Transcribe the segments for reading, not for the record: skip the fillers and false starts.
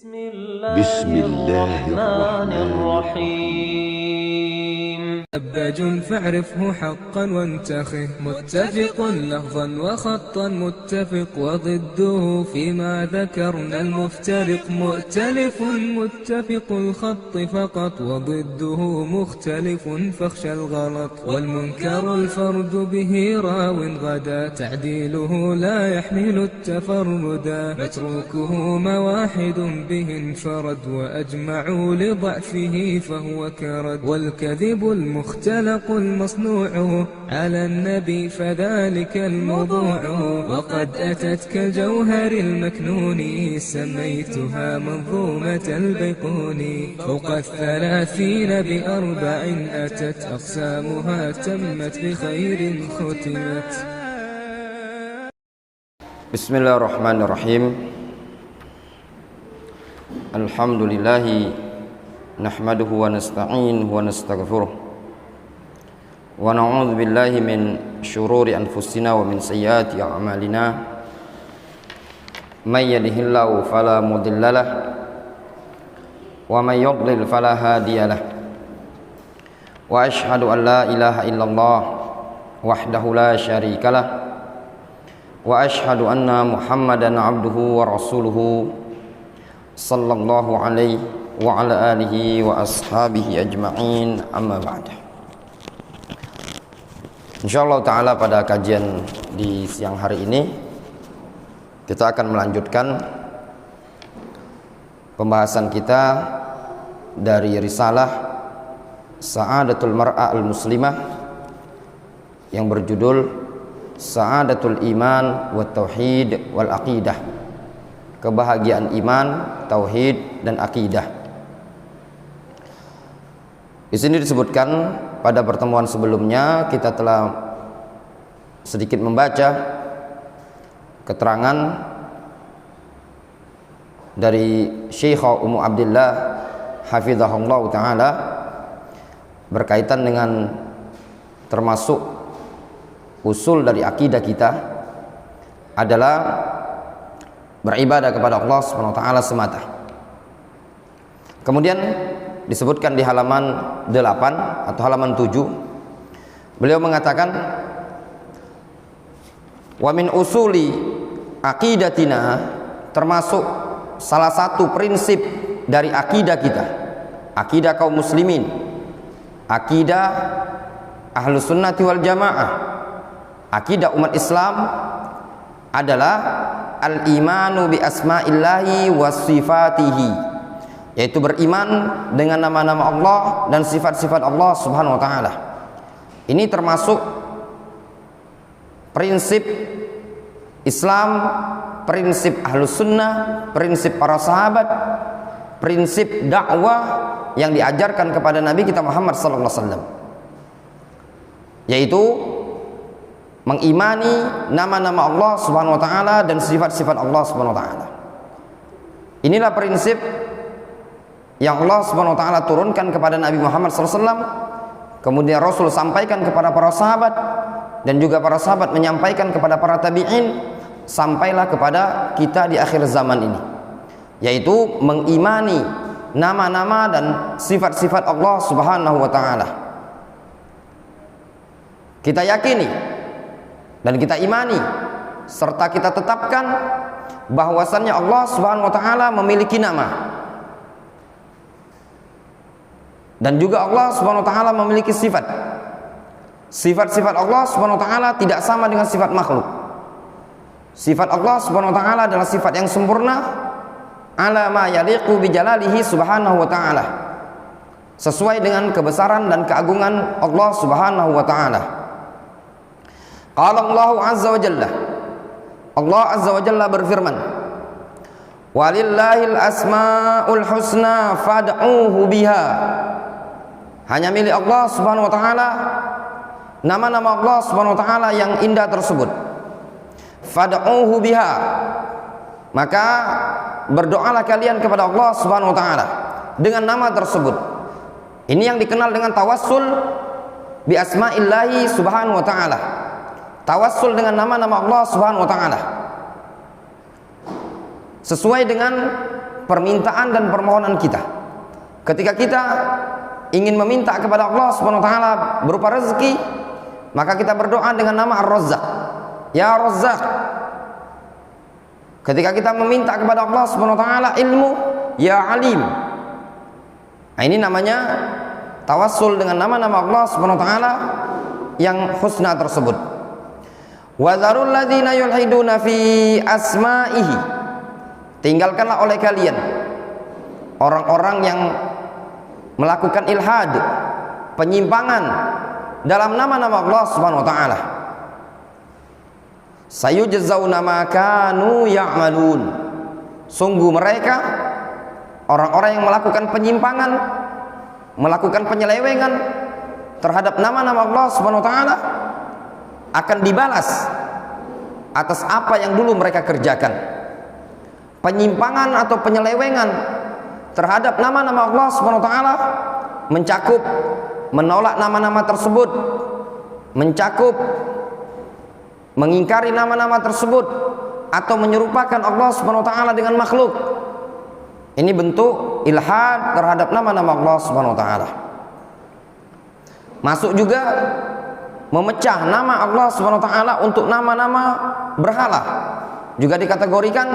بسم الله الرحمن الرحيم. أباج فاعرفه حقا وانتخه، متفق لفظا وخطا متفق، وضده فيما ذكرنا المفترق، مؤتلف متفق الخط فقط، وضده مختلف فاخشى الغلط، والمنكر الفرد به راو غدا، تعديله لا يحمل التفردا، متروكه مواحد به انفرد، وأجمعوا لضعفه فهو كرد، والكذب المختلق المصنوع على النبي فذلك الموضوع، وقد أتت كالجوهر المكنون سميتها منظومة البيقوني، فوق 30 بأربع أتت أقسامها تمت بخير ختمت. بسم الله الرحمن الرحيم. الحمد لله نحمده ونستعينه ونستغفره ونعوذ بالله من شرور أنفسنا ومن سيئات أعمالنا، من يهده الله فلا مضل له ومن يضلل فلا هادي له، وأشهد أن لا إله إلا الله وحده لا شريك له، وأشهد أن محمدا عبده ورسوله صلى الله عليه وعلى آله وأصحابه أجمعين. أما بعد. Insyaallah ta'ala pada kajian di siang hari ini kita akan melanjutkan pembahasan kita dari risalah Sa'adatul Mar'a al-Muslimah yang berjudul Sa'adatul Iman wa Tauhid wal Aqidah, kebahagiaan iman, tauhid dan akidah. Di sini disebutkan pada pertemuan sebelumnya kita telah sedikit membaca keterangan dari Syekh Ummu Abdillah hafizahullah taala berkaitan dengan termasuk usul dari akidah kita adalah beribadah kepada Allah Subhanahu wa taala semata. Kemudian disebutkan di halaman 8 atau halaman 7, beliau mengatakan wa min usuli aqidatina, termasuk salah satu prinsip dari akidah kita, akidah kaum muslimin, akidah ahlus sunnati wal jamaah, akidah umat Islam adalah al-imanu bi asma'illahi wa sifatihi, yaitu beriman dengan nama-nama Allah dan sifat-sifat Allah Subhanahu wa taala. Ini termasuk prinsip Islam, prinsip Ahlus Sunnah, prinsip para sahabat, prinsip dakwah yang diajarkan kepada Nabi kita Muhammad sallallahu alaihi wasallam, yaitu mengimani nama-nama Allah Subhanahu wa taala dan sifat-sifat Allah Subhanahu wa taala. Inilah prinsip yang Allah Subhanahu wa taala turunkan kepada Nabi Muhammad sallallahu alaihi wasallam, kemudian Rasul sampaikan kepada para sahabat, dan juga para sahabat menyampaikan kepada para tabi'in, sampailah kepada kita di akhir zaman ini, yaitu mengimani nama-nama dan sifat-sifat Allah Subhanahu wa taala. Kita yakini dan kita imani serta kita tetapkan bahwasannya Allah Subhanahu wa taala memiliki nama, dan juga Allah Subhanahu wa taala memiliki sifat. Sifat-sifat Allah Subhanahu wa taala tidak sama dengan sifat makhluk. Sifat Allah Subhanahu wa taala adalah sifat yang sempurna, ala ma yaliqu bi jalalihi subhanahu wa taala, sesuai dengan kebesaran dan keagungan Allah Subhanahu wa taala. Qala Allah azza wa jalla, Allah azza wa jalla berfirman, walillahil asmaul husna fad'uhu biha, hanya milik Allah Subhanahu wa taala nama-nama Allah Subhanahu wa taala yang indah tersebut. Fad'uhu biha, maka berdoalah kalian kepada Allah Subhanahu wa taala dengan nama tersebut. Ini yang dikenal dengan tawassul bi asma'illahi Subhanahu wa taala. Tawassul dengan nama-nama Allah Subhanahu wa taala sesuai dengan permintaan dan permohonan kita. Ketika kita ingin meminta kepada Allah Subhanahu wa taala berupa rezeki, maka kita berdoa dengan nama Ar-Razzaq. Ya Razzaq. Ketika kita meminta kepada Allah Subhanahu wa taala ilmu, ya Alim. Nah, ini namanya tawassul dengan nama-nama Allah Subhanahu wa taala yang husna tersebut. Wa dzarul ladzina yulhiduna fi asma'ihi. Tinggalkanlah oleh kalian orang-orang yang melakukan ilhad, penyimpangan dalam nama-nama Allah Subhanahu wa taala. Sayujzauna ma kanu ya'malun. Sungguh mereka orang-orang yang melakukan penyimpangan, melakukan penyelewengan terhadap nama-nama Allah Subhanahu wa taala akan dibalas atas apa yang dulu mereka kerjakan. Penyimpangan atau penyelewengan terhadap nama-nama Allah Subhanahu wa taala mencakup menolak nama-nama tersebut, mencakup mengingkari nama-nama tersebut, atau menyerupakan Allah Subhanahu wa taala dengan makhluk. Ini bentuk ilhad terhadap nama-nama Allah Subhanahu wa taala. Masuk juga memecah nama Allah Subhanahu wa taala untuk nama-nama berhala. Juga dikategorikan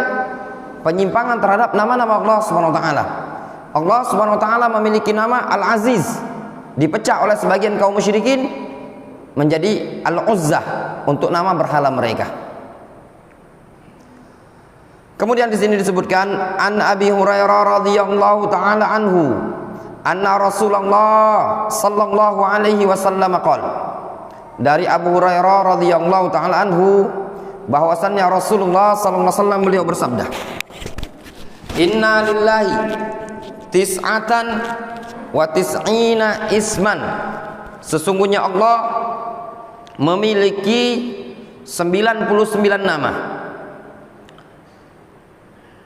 penyimpangan terhadap nama-nama Allah Subhanahu wa taala. Allah Subhanahu wa taala memiliki nama Al-Aziz, dipecah oleh sebagian kaum musyrikin menjadi Al-Uzzah untuk nama berhala mereka. Kemudian di sini disebutkan an Abi Hurairah radhiyallahu taala anhu anna Rasulullah sallallahu alaihi wasallam qala. Dari Abu Hurairah radhiyallahu taala anhu bahwasannya Rasulullah sallallahu alaihi wasallam beliau bersabda, Inna lillahi tis'atan wa tis'ina isman. Sesungguhnya Allah memiliki 99 nama.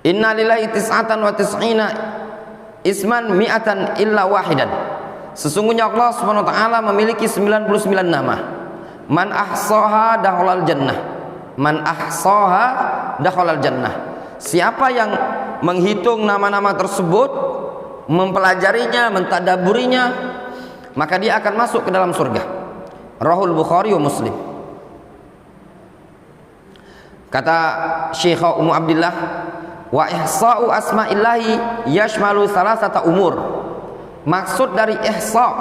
Inna lillahi tis'atan wa tis'ina isman mi'atan illa wahidan. Sesungguhnya Allah Subhanahu wa taala memiliki 99 nama. Man ahsaha dakhalal jannah. Man ahsaha dakhalal jannah. Siapa yang menghitung nama-nama tersebut, mempelajarinya, mentadaburinya, maka dia akan masuk ke dalam surga. Rahul Bukhari wa Muslim. Kata Syekh Ummu Abdillah, wa ihsa'u asma'illahi yashmalu salasata umur. Maksud dari ihsa'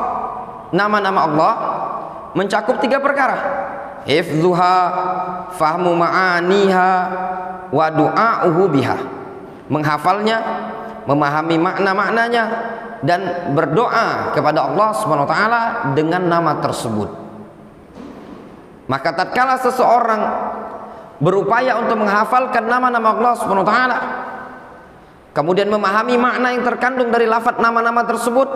nama-nama Allah mencakup 3 perkara. Hifdzuha, fahmu ma'aniha, wa du'a'uhu biha. Menghafalnya, memahami makna-maknanya, dan berdoa kepada Allah Subhanahu wa taala dengan nama tersebut. Maka tatkala seseorang berupaya untuk menghafalkan nama-nama Allah Subhanahu wa taala, kemudian memahami makna yang terkandung dari lafaz nama-nama tersebut,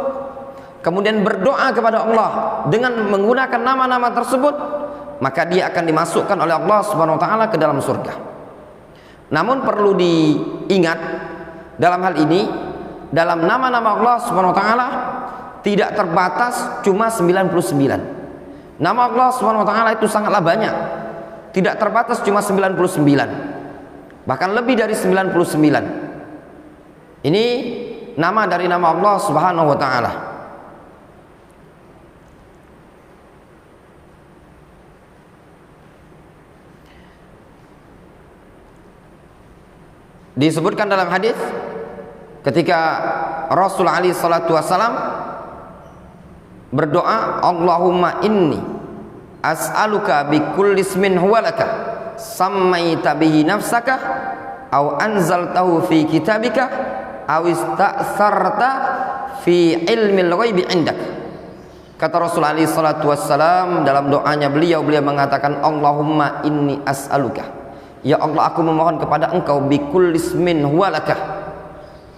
kemudian berdoa kepada Allah dengan menggunakan nama-nama tersebut, maka dia akan dimasukkan oleh Allah Subhanahu wa taala ke dalam surga. Namun perlu diingat dalam hal ini, dalam nama-nama Allah Subhanahu wa taala tidak terbatas cuma 99. Nama Allah Subhanahu wa taala itu sangatlah banyak. Tidak terbatas cuma 99. Bahkan lebih dari 99. Ini nama dari nama Allah Subhanahu wa taala. Disebutkan dalam hadis ketika Rasul alaihi salatu wasalam berdoa, Allahumma inni as'aluka bi kulli ismin huwa laka sammaita bihi nafsaka aw anzaltahu fi kitabika aw ista'sarta fi ilmil ghaibi indak. Kata Rasul alaihi salatu wassalam dalam doanya beliau mengatakan, Allahumma inni as'aluka, ya Allah aku memohon kepada engkau bi kulli ismin huwa laka,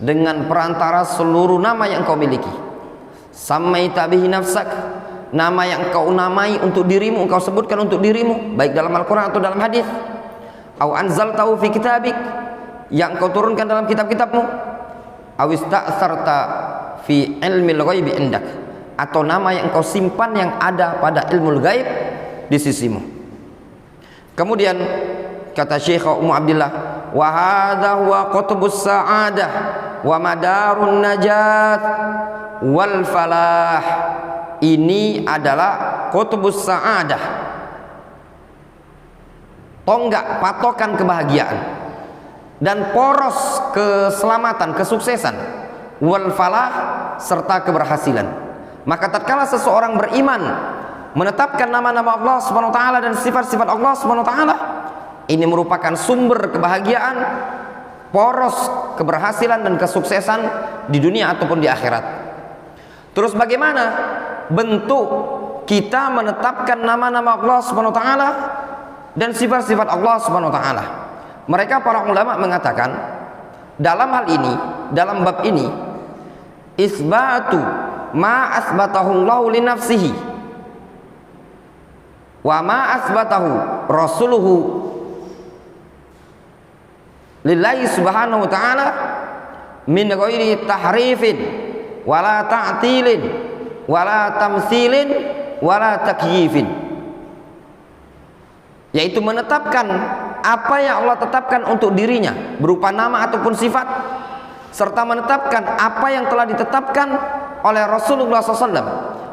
dengan perantara seluruh nama yang engkau miliki. Sammaita bihi nafsak, nama yang engkau namai untuk dirimu, engkau sebutkan untuk dirimu, baik dalam Al-Quran atau dalam hadis. Au anzaltahu fi kitabik, yang engkau turunkan dalam kitab-kitabmu. Au ista'sarta fi ilmil ghaibi indak, atau nama yang engkau simpan yang ada pada ilmu ghaib di sisimu. Kemudian kata Syekh Ummu Abdillah, wa hadza huwa qutbus sa'adah wa madarun najat wal falah. Ini adalah qutbus sa'adah, tonggak patokan kebahagiaan dan poros keselamatan, kesuksesan, wal falah, serta keberhasilan. Maka tatkala seseorang beriman, menetapkan nama-nama Allah Subhanahu wa taala dan sifat-sifat Allah Subhanahu wa taala, ini merupakan sumber kebahagiaan, poros keberhasilan dan kesuksesan di dunia ataupun di akhirat. Terus bagaimana bentuk kita menetapkan nama-nama Allah Subhanahu wa taala dan sifat-sifat Allah Subhanahu wa taala? Mereka para ulama mengatakan dalam hal ini, dalam bab ini, isbatu ma asbatahu Allah li nafsihi wa ma asbatahu rasuluhu lillahi subhanahu wa ta'ala min ghairi tahrifin wala ta'tilin wala tamtsilin wala takyifin, yaitu menetapkan apa yang Allah tetapkan untuk dirinya berupa nama ataupun sifat, serta menetapkan apa yang telah ditetapkan oleh Rasulullah SAW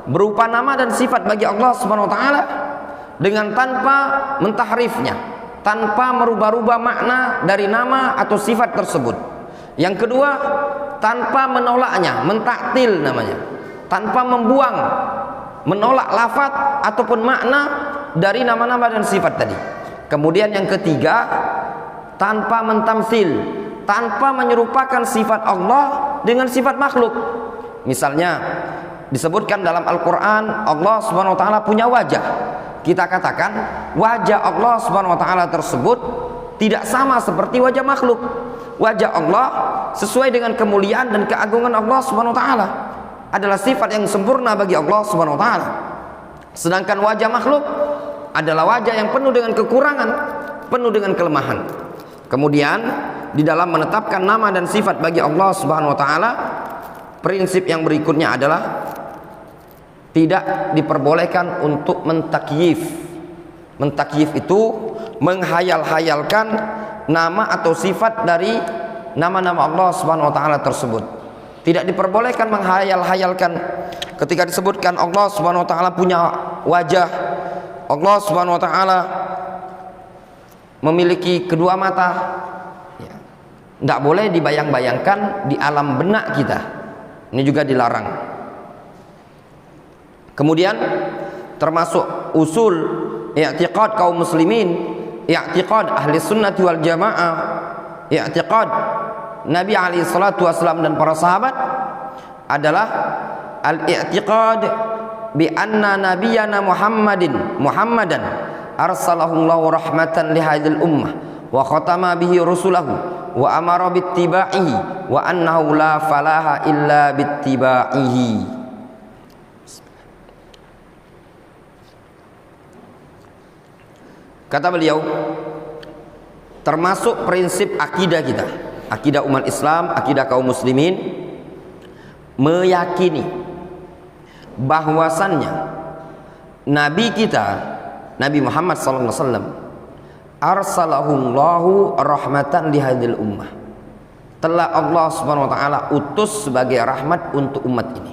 berupa nama dan sifat bagi Allah Subhanahu wa taala dengan tanpa mentahrifnya, tanpa merubah-rubah makna dari nama atau sifat tersebut. Yang kedua, tanpa menolaknya, mentaktil namanya, tanpa membuang, menolak lafaz ataupun makna dari nama-nama dan sifat tadi. Kemudian yang ketiga, tanpa mentamsil, tanpa menyerupakan sifat Allah dengan sifat makhluk. Misalnya disebutkan dalam Al-Quran Allah Subhanahu wa ta'ala punya wajah. Kita katakan wajah Allah Subhanahu wa ta'ala tersebut tidak sama seperti wajah makhluk. Wajah Allah sesuai dengan kemuliaan dan keagungan Allah Subhanahu wa ta'ala adalah sifat yang sempurna bagi Allah Subhanahu wa ta'ala. Sedangkan wajah makhluk adalah wajah yang penuh dengan kekurangan, penuh dengan kelemahan. Kemudian di dalam menetapkan nama dan sifat bagi Allah Subhanahu wa ta'ala, prinsip yang berikutnya adalah tidak diperbolehkan untuk mentakyif. Mentakyif itu menghayal-hayalkan nama atau sifat dari nama-nama Allah Subhanahu wa ta'ala tersebut. Tidak diperbolehkan menghayal-hayalkan. Ketika disebutkan Allah Subhanahu wa ta'ala punya wajah, Allah Subhanahu wa ta'ala memiliki kedua mata, ya, tidak boleh dibayang-bayangkan di alam benak kita. Ini juga dilarang. Kemudian termasuk usul i'tiqad kaum muslimin, i'tiqad ahli sunnati wal jamaah, i'tiqad Nabi alaihi salatu wasallam dan para sahabat adalah al-i'tiqad bi anna nabiyyana Muhammadan arsalahu Allahu rahmatan li hadhil ummah wa khatama bihi rusulahu wa amara bittiba'ihi wa annahu la falaha illa bittiba'ihi. Kata beliau, termasuk prinsip akidah kita, akidah umat Islam, akidah kaum muslimin, meyakini bahwasannya Nabi kita, Nabi Muhammad SAW, arsalahullahu rahmatan lihadil ummah, telah Allah Subhanahu wa ta'ala utus sebagai rahmat untuk umat ini.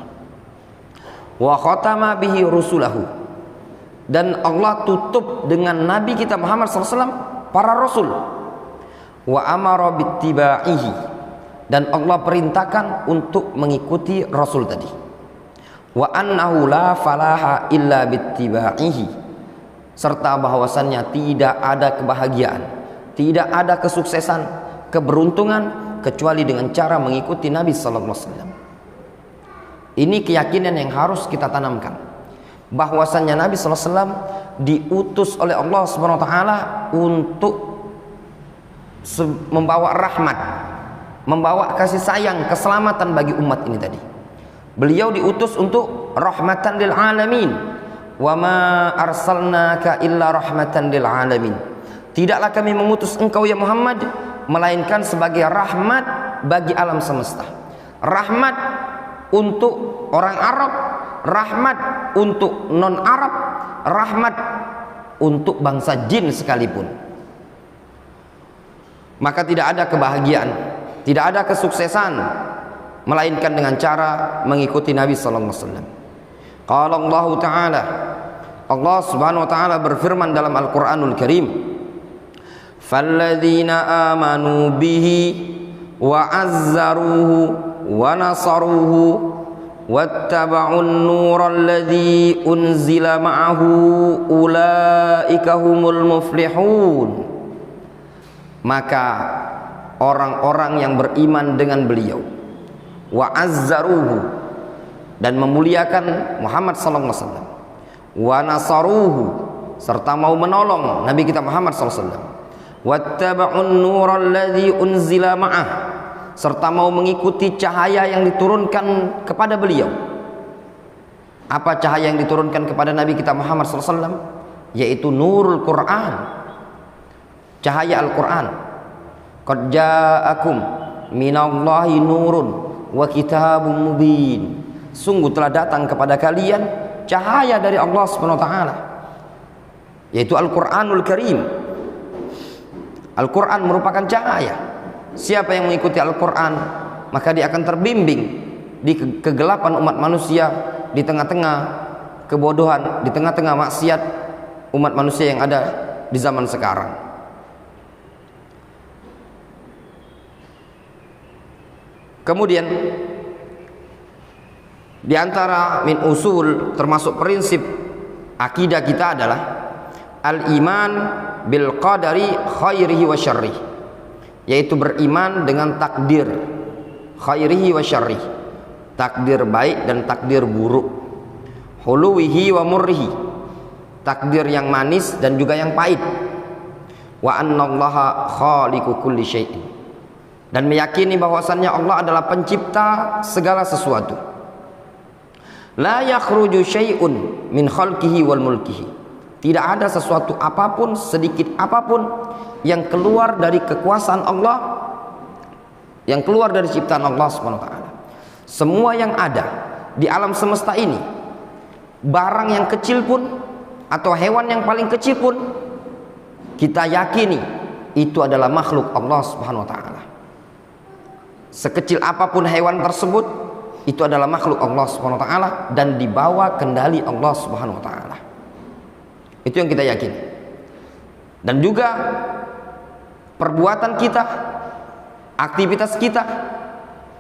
Wa khatama bihi rusulahu, dan Allah tutup dengan Nabi kita Muhammad SAW para rasul. Wa amara bittiba'ihi, dan Allah perintahkan untuk mengikuti rasul tadi. Wa annahu la falaha illa bittiba'ihi, serta bahwasannya tidak ada kebahagiaan, tidak ada kesuksesan, keberuntungan kecuali dengan cara mengikuti Nabi sallallahu alaihi wasallam. Ini keyakinan yang harus kita tanamkan, bahwasannya Nabi sallallahu alaihi wasallam diutus oleh Allah Subhanahu wa taala untuk membawa rahmat, membawa kasih sayang, keselamatan bagi umat ini tadi. Beliau diutus untuk rahmatan lil alamin. Wa ma arsalnaka illa rahmatan lil alamin. Tidaklah kami mengutus engkau ya Muhammad melainkan sebagai rahmat bagi alam semesta. Rahmat untuk orang Arab, rahmat untuk non Arab, rahmat untuk bangsa jin sekalipun. Maka tidak ada kebahagiaan, tidak ada kesuksesan, melainkan dengan cara mengikuti Nabi sallallahu alaihi wasallam. Qala Allah Ta'ala, Allah Subhanahu wa taala berfirman dalam Al-Qur'anul Karim, "Falladzina amanu bihi wa azzaruhu wa nasaruhu wattaba'un nural ladzi unzila ma'ahu ulaika humul muflihun." Maka orang-orang yang beriman dengan beliau, wa azzaruhu, dan memuliakan Muhammad sallallahu alaihi wasallam, wa nasaruhu, serta mau menolong Nabi kita Muhammad sallallahu alaihi wasallam, wattaba'un nural ladzi unzila ma'ah, serta mau mengikuti cahaya yang diturunkan kepada beliau. Apa cahaya yang diturunkan kepada Nabi kita Muhammad sallallahu alaihi wasallam? Yaitu nurul Quran, cahaya Al-Quran. Qad ja'akum minallahi nurun wa kitabun mubin. Sungguh telah datang kepada kalian cahaya dari Allah Subhanahu wa taala, yaitu Al-Qur'anul Karim. Al-Quran merupakan cahaya. Siapa yang mengikuti Al-Quran, maka dia akan terbimbing di kegelapan umat manusia, di tengah-tengah kebodohan, di tengah-tengah maksiat umat manusia yang ada di zaman sekarang. Kemudian di antara min usul, termasuk prinsip akidah kita adalah al-iman bil qadari khairihi wa syarrih, yaitu beriman dengan takdir khairihi wa syarrih, takdir baik dan takdir buruk, huluwihi wa murrihi, takdir yang manis dan juga yang pahit, wa annallaha khaliqu kulli syai'in, dan meyakini bahwasannya Allah adalah pencipta segala sesuatu. La yakhruju syai'un min khalqihi wal mulkihi, tidak ada sesuatu apapun, sedikit apapun yang keluar dari kekuasaan Allah, yang keluar dari ciptaan Allah Subhanahu wa taala. Semua yang ada di alam semesta ini, barang yang kecil pun atau hewan yang paling kecil pun, kita yakini itu adalah makhluk Allah Subhanahu wa taala. Sekecil apapun hewan tersebut, itu adalah makhluk Allah Subhanahu wa taala dan dibawa kendali Allah Subhanahu wa taala. Itu yang kita yakini. Dan juga perbuatan kita, aktivitas kita,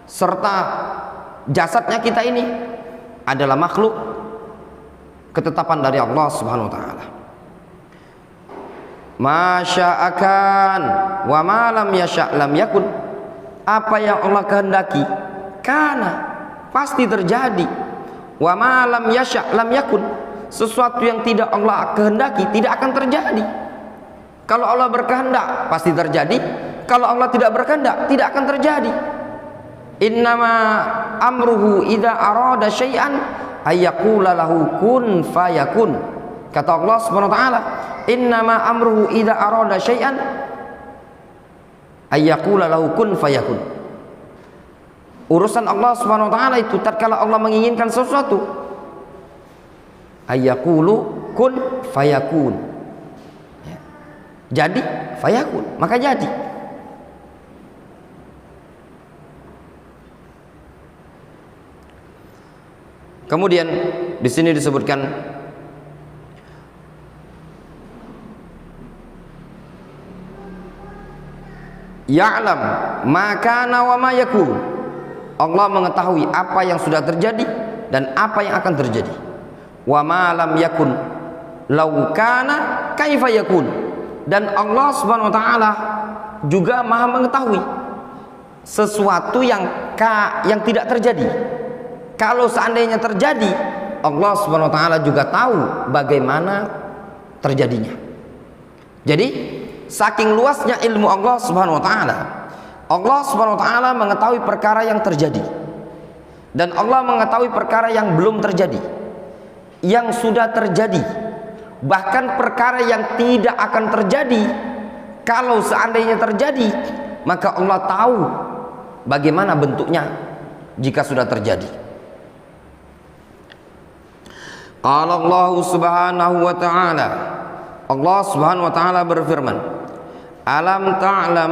serta jasadnya kita ini adalah makhluk ketetapan dari Allah Subhanahu wa taala. Masya'akan wa ma lam yasha' lam yakun. Apa yang Allah kehendaki, kana, pasti terjadi. Wa ma lam yasha' lam yakun. Sesuatu yang tidak Allah kehendaki tidak akan terjadi. Kalau Allah berkehendak pasti terjadi, kalau Allah tidak berkehendak tidak akan terjadi. Innama amruhu idza arada syai'an ayyaqula lahu kun fayakun. Kata Allah Subhanahu wa taala, innama amruhu idza arada syai'an ayyaqula lahu kun fayakun. Urusan Allah Subhanahu wa taala itu tatkala Allah menginginkan sesuatu, ayyaqulu kun fayakun. Jadi fayakun, maka jadi. Kemudian di sini disebutkan ya'lam ma kana wa ma yakun. Allah mengetahui apa yang sudah terjadi dan apa yang akan terjadi. Wa ma lam yakun law kana kaifa yakun. Dan Allah Subhanahu wa taala juga Maha mengetahui sesuatu yang tidak terjadi. Kalau seandainya terjadi, Allah Subhanahu wa taala juga tahu bagaimana terjadinya. Jadi saking luasnya ilmu Allah Subhanahu wa taala, Allah Subhanahu wa taala mengetahui perkara yang terjadi dan Allah mengetahui perkara yang belum terjadi, yang sudah terjadi, bahkan perkara yang tidak akan terjadi. Kalau seandainya terjadi, maka Allah tahu bagaimana bentuknya jika sudah terjadi. Qala Allah Subhanahu wa ta'ala, Allah Subhanahu wa ta'ala berfirman, alam ta'lam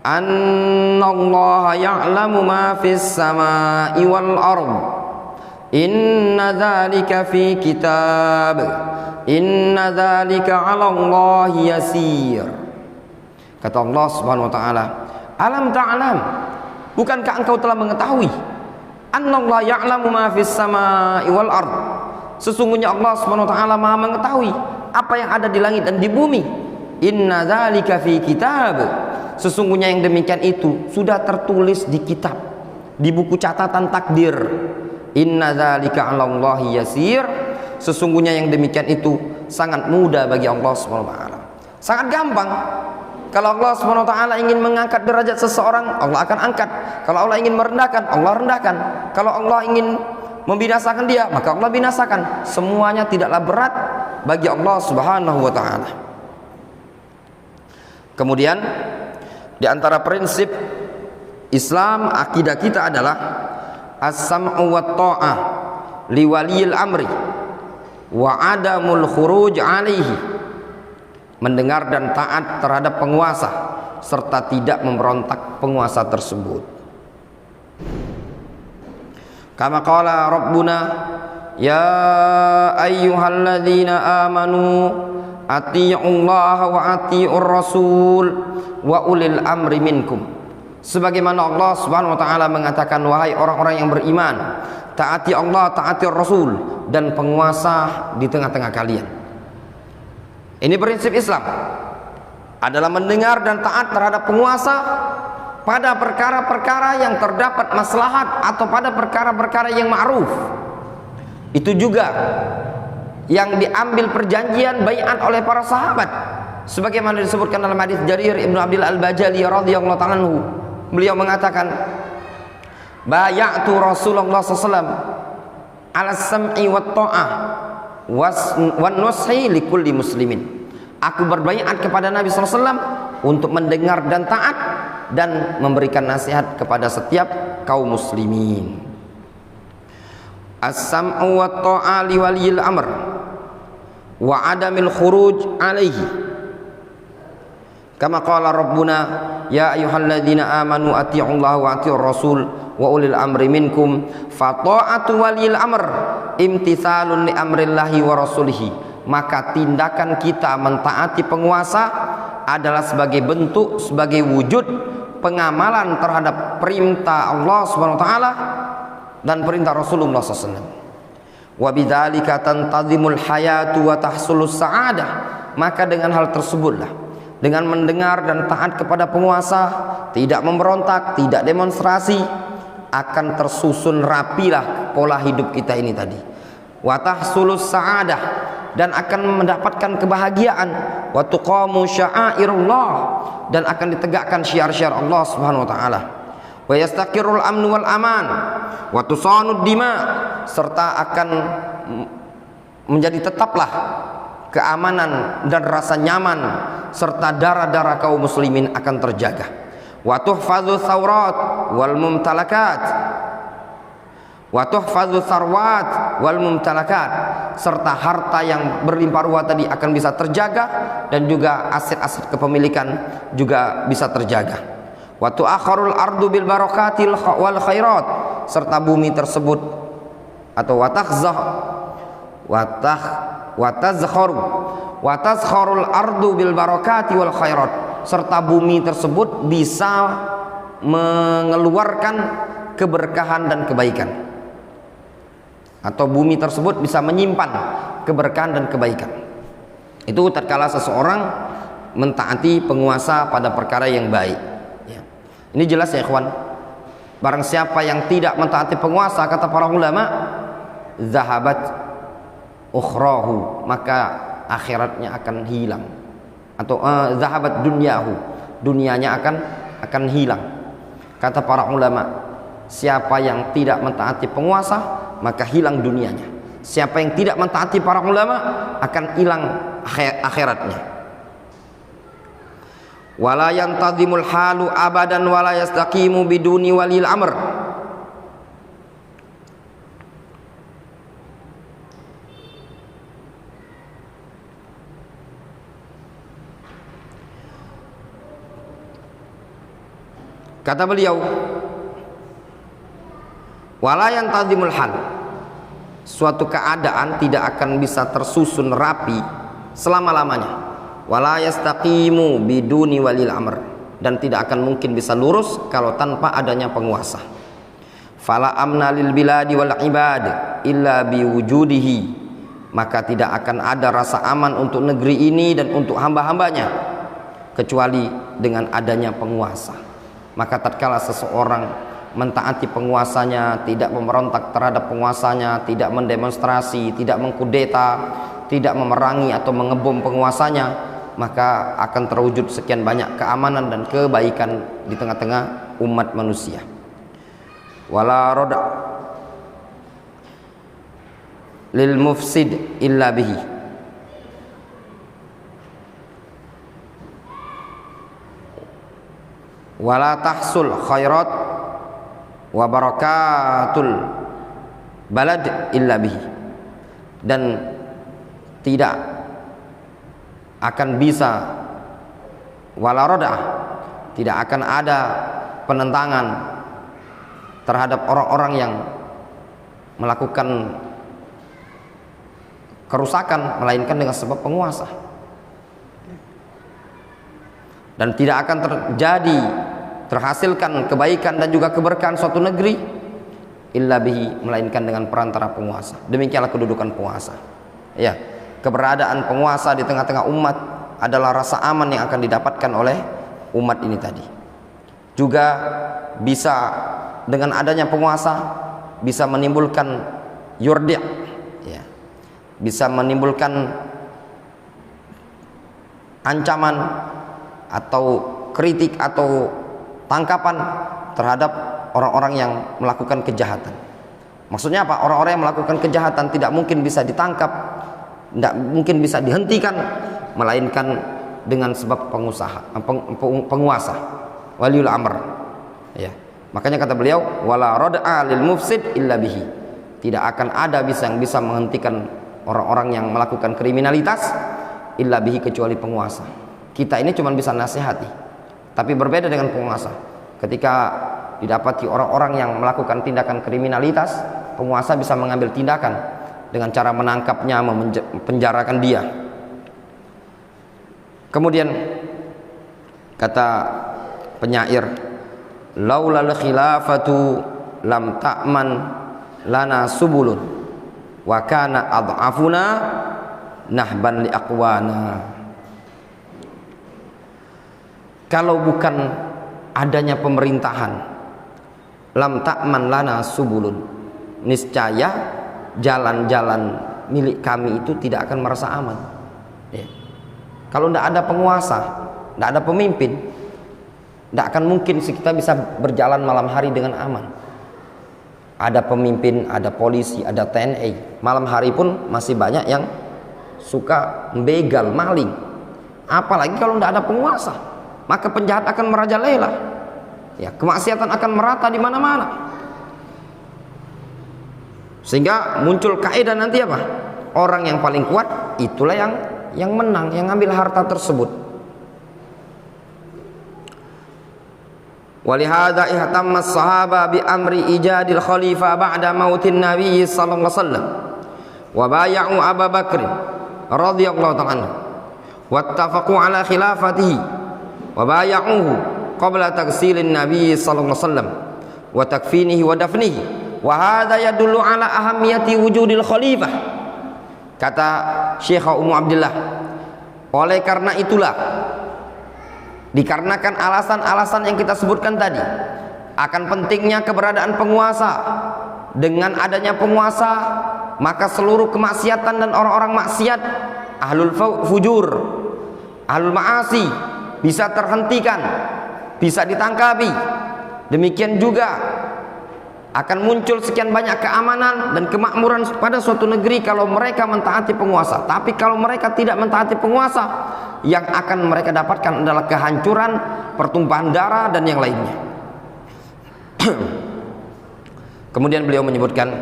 annallaha ya'lamu ma fis samai wal ard inna dzalika fi kitab inna dzalika 'ala Allahi yasir. Kata Allah Subhanahu wa taala, alam ta'lam, bukankah engkau telah mengetahui, annallaha ya'lamu ma fis samai wal ard, sesungguhnya Allah Subhanahu wa taala Maha mengetahui apa yang ada di langit dan di bumi. Inna dzalika fi kitab, sesungguhnya yang demikian itu sudah tertulis di kitab, di buku catatan takdir. Inna dzalika 'ala Allahi yasir, sesungguhnya yang demikian itu sangat mudah bagi Allah Subhanahu wa taala. Sangat gampang. Kalau Allah Subhanahu wa taala ingin mengangkat derajat seseorang, Allah akan angkat. Kalau Allah ingin merendahkan, Allah rendahkan. Kalau Allah ingin membinasakan dia, maka Allah binasakan. Semuanya tidaklah berat bagi Allah Subhanahu wa taala. Kemudian di antara prinsip Islam, akidah kita adalah as-sam'u wat ta'ah li waliyil amri wa adamul khuruj alaihi, mendengar dan taat terhadap penguasa serta tidak memberontak penguasa tersebut. Kama qala rabbuna ya ayyuhalladzina amanu atii'ullaha wa atii'ur rasul wa ulil amri minkum. Sebagaimana Allah Subhanahu wa taala mengatakan, wahai orang-orang yang beriman, taati Allah, taati Rasul dan penguasa di tengah-tengah kalian. Ini prinsip Islam, adalah mendengar dan taat terhadap penguasa pada perkara-perkara yang terdapat maslahat atau pada perkara-perkara yang ma'ruf. Itu juga yang diambil perjanjian bai'at oleh para sahabat, sebagaimana disebutkan dalam hadis Jarir Ibnu Abdul Al-Bajali radhiyallahu ta'ala anhu. Beliau mengatakan, bay'atu Rasulullah SAW ala sam'i wa ta'ah wan nushi likulli muslimin. Aku berbaiat kepada Nabi SAW untuk mendengar dan taat dan memberikan nasihat kepada setiap kaum muslimin. As-sam'u wa ta'a li waliyil amr wa adamil khuruj alaihi. Kama qala rabbuna ya ayyuhalladzina amanu atii'ullaha wa atii'ur rasul wa ulil amri minkum fa ta'atu waliyil amr imtithalun li amrillahi wa rasulihi. Maka tindakan kita mentaati penguasa adalah sebagai bentuk, sebagai wujud pengamalan terhadap perintah Allah Subhanahu wa taala dan perintah Rasulullah SAW. Wa bidzalika tantazimul hayatu wa tahsulus sa'adah. Maka dengan hal tersebutlah, dengan mendengar dan taat kepada penguasa, tidak memberontak, tidak demonstrasi, akan tersusun rapilah pola hidup kita ini tadi. Wa tahsulus sa'adah, dan akan mendapatkan kebahagiaan. Wa tuqamu sya'airullah, dan akan ditegakkan syiar-syiar Allah Subhanahu wa taala. Wa yastaqirrul amnu wal aman wa tusanud dima, serta akan menjadi tetaplah keamanan dan rasa nyaman serta darah-darah kaum muslimin akan terjaga. Wa tuhfazu thawrat wal mumtalakat wa tuhfazu sarwat wal mumtalakat, serta harta yang berlimpah ruah tadi akan bisa terjaga dan juga aset-aset kepemilikan juga bisa terjaga. Wa tu'akharul ardu bil barakatil wal khairat, serta bumi tersebut atau wa tazkharul ardu bil barakati wal khairat, serta bumi tersebut bisa mengeluarkan keberkahan dan kebaikan, atau bumi tersebut bisa menyimpan keberkahan dan kebaikan. Itu tatkala seseorang mentaati penguasa pada perkara yang baik ya. Ini jelas ya ikhwan, barang siapa yang tidak mentaati penguasa, kata para ulama, zahabat ukhrahu, maka akhiratnya akan hilang, atau zahabat dunyahu, dunianya akan hilang. Kata para ulama, siapa yang tidak mentaati penguasa maka hilang dunianya. Siapa yang tidak mentaati para ulama akan hilang akhiratnya. Wala yantazimul halu abadan wala yastaqimu biduni walil amr. Kata beliau, wala yantazimul hal, suatu keadaan tidak akan bisa tersusun rapi selama-lamanya. Wala yastaqimu biduni walil amr, dan tidak akan mungkin bisa lurus kalau tanpa adanya penguasa. Fala amna lil biladi wal ibad illa biwujudihi, maka tidak akan ada rasa aman untuk negeri ini dan untuk hamba-hambanya kecuali dengan adanya penguasa. Maka tatkala seseorang mentaati penguasanya, tidak memberontak terhadap penguasanya, tidak mendemonstrasi, tidak mengkudeta, tidak memerangi atau mengebom penguasanya, maka akan terwujud sekian banyak keamanan dan kebaikan di tengah-tengah umat manusia. Wala roda lil mufsid illa bihi, wala tahsul khairat wa barakatul balad illa bihi, dan tidak akan bisa, wala roda, tidak akan ada penentangan terhadap orang-orang yang melakukan kerusakan melainkan dengan sebab penguasa. Dan tidak akan terjadi, terhasilkan kebaikan dan juga keberkahan suatu negeri illa bihi, melainkan dengan perantara penguasa. Demikianlah kedudukan penguasa. Ya, keberadaan penguasa di tengah-tengah umat adalah rasa aman yang akan didapatkan oleh umat ini tadi. Juga bisa dengan adanya penguasa bisa menimbulkan yurdi', ya, bisa menimbulkan ancaman atau kritik atau tangkapan terhadap orang-orang yang melakukan kejahatan. Maksudnya apa? Orang-orang yang melakukan kejahatan tidak mungkin bisa ditangkap, tidak mungkin bisa dihentikan, melainkan dengan sebab penguasa, waliul amr. Ya. Makanya kata beliau, wala rad'a lil mufsid illa bihi, tidak akan ada yang bisa menghentikan orang-orang yang melakukan kriminalitas illa bihi, kecuali penguasa. Kita ini cuma bisa nasihati, tapi berbeda dengan penguasa. Ketika didapati orang-orang yang melakukan tindakan kriminalitas, penguasa bisa mengambil tindakan dengan cara menangkapnya, mempenjarakan dia. Kemudian kata penyair, laulal khilafatu lam ta'man lana subulun wa kana adhafuna nahban li aqwana. Kalau bukan adanya pemerintahan, lam ta'man lana subulun, niscaya jalan-jalan milik kami itu tidak akan merasa aman. Ya. Kalau tidak ada penguasa, tidak ada pemimpin, tidak akan mungkin kita bisa berjalan malam hari dengan aman. Ada pemimpin, ada polisi, ada TNI. Malam hari pun masih banyak yang suka begal, maling. Apalagi kalau tidak ada penguasa, maka penjahat akan merajalela. Ya, kemaksiatan akan merata di mana-mana. Sehingga muncul kaidah nanti apa? Orang yang paling kuat itulah yang menang, yang ngambil harta tersebut. Walihada ihtamma as-sahaba bi amri ijadil khalifah ba'da mautin nabiy sallallahu alaihi wasallam wa bay'u Abu Bakr radhiyallahu ta'ala anhu wattafaqu ala khilafatihi wa bay'uhu qabla tagsilin nabiy sallallahu alaihi wasallam wa takfinihi wa dafnihi wa hadha yadullu ala ahammiyati wujudil khalifah. Kata Syekh Ummu Abdillah, oleh karena itulah, dikarenakan alasan-alasan yang kita sebutkan tadi, akan pentingnya keberadaan penguasa. Dengan adanya penguasa, maka seluruh kemaksiatan dan orang-orang maksiat, ahlul fujur, ahlul ma'asi, bisa terhentikan, bisa ditangkapi. Demikian juga akan muncul sekian banyak keamanan dan kemakmuran pada suatu negeri kalau mereka mentaati penguasa. Tapi kalau mereka tidak mentaati penguasa, yang akan mereka dapatkan adalah kehancuran, pertumpahan darah dan yang lainnya. Kemudian beliau menyebutkan,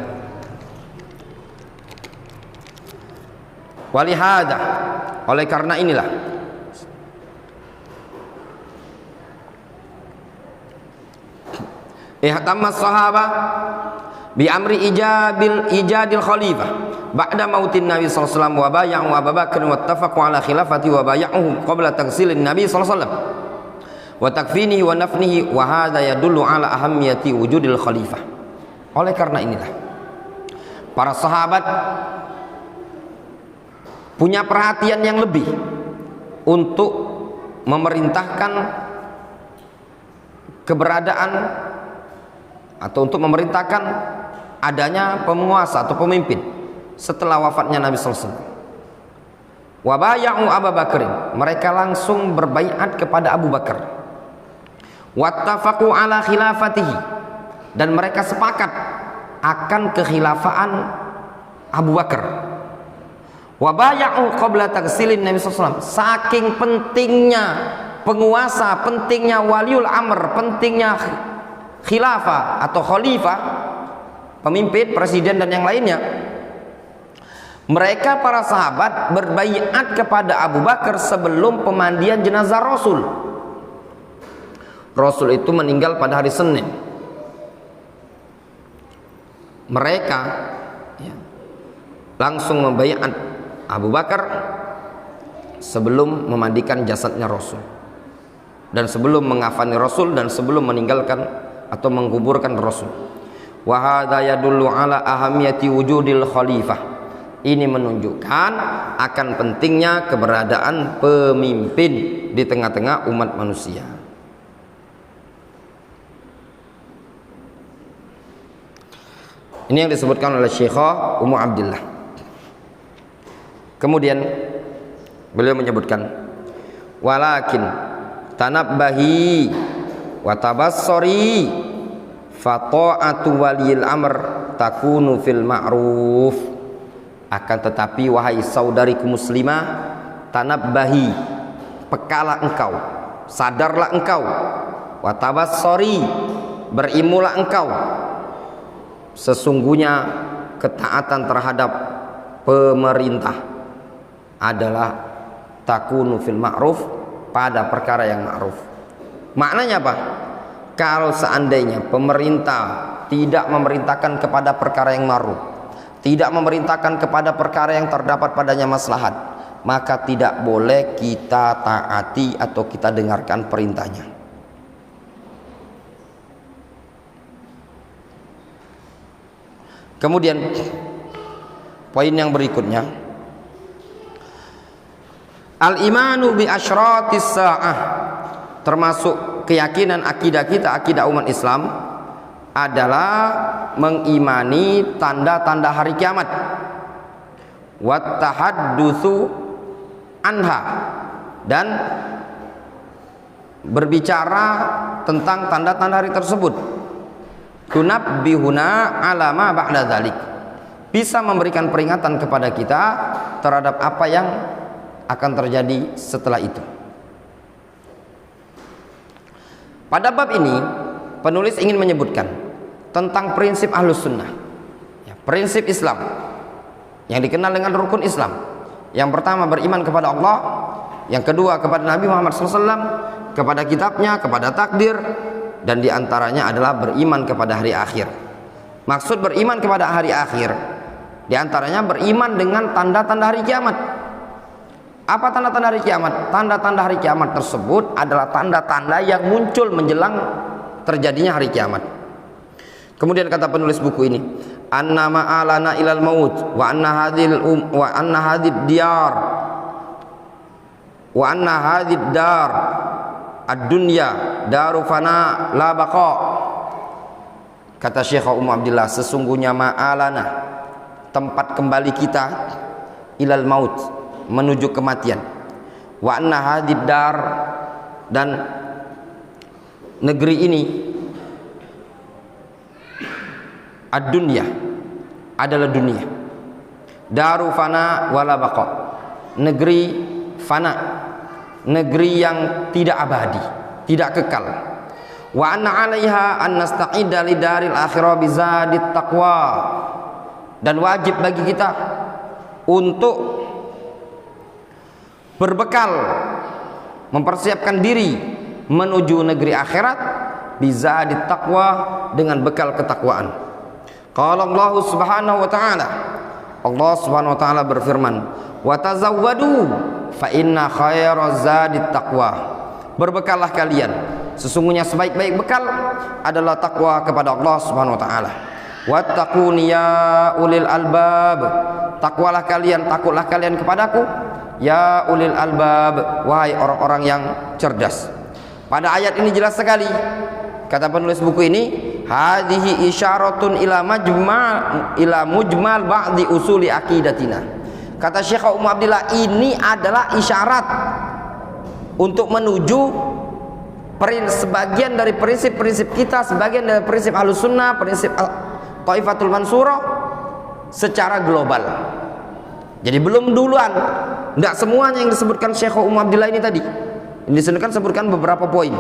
walihada, oleh karena inilah, ihtamma as-sahaba bi amri ijadil khalifah ba'da mautin Nabi sallallahu alaihi wasallam wa bay'u Abu Bakr wa ittafaqu ala khilafati wa bay'uhu qabla taghsilin Nabi sallallahu alaihi wasallam wa takfinihi wa nafnihi wa hadha yadullu ala ahammiyati wujudil khalifah. Oleh karena inilah para sahabat punya perhatian yang lebih untuk memerintahkan keberadaan atau untuk memerintahkan adanya penguasa atau pemimpin setelah wafatnya Nabi sallallahu alaihi wasallam. Wa bay'u Abu Bakr, mereka langsung berbaiat kepada Abu Bakar. Wattafaqu ala khilafatihi, dan mereka sepakat akan kekhilafaan Abu Bakar. Wa bay'u qabla taghsilin Nabi sallallahu alaihi wasallam. Saking pentingnya penguasa, pentingnya waliul amr, pentingnya khilafah atau khalifah, pemimpin, presiden dan yang lainnya, mereka para sahabat berbaiat kepada Abu Bakar sebelum pemandian jenazah Rasul. Rasul itu meninggal pada hari Senin. Mereka langsung membaiat Abu Bakar sebelum memandikan jasadnya Rasul, dan sebelum mengafani Rasul, dan sebelum meninggalkan atau menguburkan Rasul. Wa hadza yadullu ala ahamiyati wujudil khalifah. Ini menunjukkan akan pentingnya keberadaan pemimpin di tengah-tengah umat manusia. Ini yang disebutkan oleh Syekhah Ummu Abdillah. Kemudian beliau menyebutkan, walakin tanabbahi wa tabassari fa ta'atu waliyil amr takunu fil ma'ruf. Akan tetapi wahai saudariku muslimah, tanabbahi, pekalah engkau, sadarlah engkau, wa tabassari, berilmulah engkau, sesungguhnya ketaatan terhadap pemerintah adalah takunu fil ma'ruf, pada perkara yang ma'ruf. Maknanya apa? Kalau seandainya pemerintah tidak memerintahkan kepada perkara yang ma'ruf, tidak memerintahkan kepada perkara yang terdapat padanya maslahat, maka tidak boleh kita taati atau kita dengarkan perintahnya. Kemudian poin yang berikutnya, al-imanu bi asyratis sa'ah, termasuk keyakinan akidah kita, akidah umat Islam, adalah mengimani tanda-tanda hari kiamat, wat tahaddutsu anha, dan berbicara tentang tanda-tanda hari tersebut. Tunabbihuna ala ma ba'da dzalik, bisa memberikan peringatan kepada kita terhadap apa yang akan terjadi setelah itu. Pada bab ini penulis ingin menyebutkan tentang prinsip Ahlus Sunnah, prinsip Islam yang dikenal dengan rukun Islam. Yang pertama, beriman kepada Allah. Yang kedua, kepada Nabi Muhammad SAW, kepada kitabnya, kepada takdir, dan diantaranya adalah beriman kepada hari akhir. Maksud beriman kepada hari akhir, diantaranya beriman dengan tanda-tanda hari kiamat. Apa tanda-tanda hari kiamat? Tanda-tanda hari kiamat tersebut adalah tanda-tanda yang muncul menjelang terjadinya hari kiamat. Kemudian kata penulis buku ini, anna ma'alana ilal maut wa anna hadid diyar wa anna hadid dar ad-dunya daru fana la baqa. Kata Syekhah Ummu Abdillah, sesungguhnya ma'alana, tempat kembali kita, ilal maut, menuju kematian, wa anna hadid dar, dan negeri ini, ad-dunya, adalah dunia, daru fana wala baqa, negeri fana, negeri yang tidak abadi, tidak kekal. Wa anna 'alaiha an nasta'idda lidaril akhirah bizadit taqwa, dan wajib bagi kita untuk berbekal, mempersiapkan diri menuju negeri akhirat bizadit taqwa, dengan bekal ketakwaan. Qala Allah Subhanahu wa taala, Allah Subhanahu wa taala berfirman, wa tazawwadu fa inna khairaz zadit taqwa. Berbekallah kalian, sesungguhnya sebaik-baik bekal adalah takwa kepada Allah Subhanahu wa taala. Wattaqun ya ulil albab, takwalah kalian, takutlah kalian kepadaku ya ulil albab, wahai orang-orang yang cerdas. Pada ayat ini jelas sekali, kata penulis buku ini, hadhihi isyaratun ila mujmal ba'di usuli aqidatina. Kata Syekh Ummu Abdillah, ini adalah isyarat untuk menuju sebagian dari prinsip-prinsip kita, sebagian dari prinsip Ahlus Sunnah, prinsip Thaifatul Mansurah secara global. Jadi belum duluan, tidak semuanya yang disebutkan Syekh Ummu Abdillah ini tadi. Ini disebutkan beberapa poin.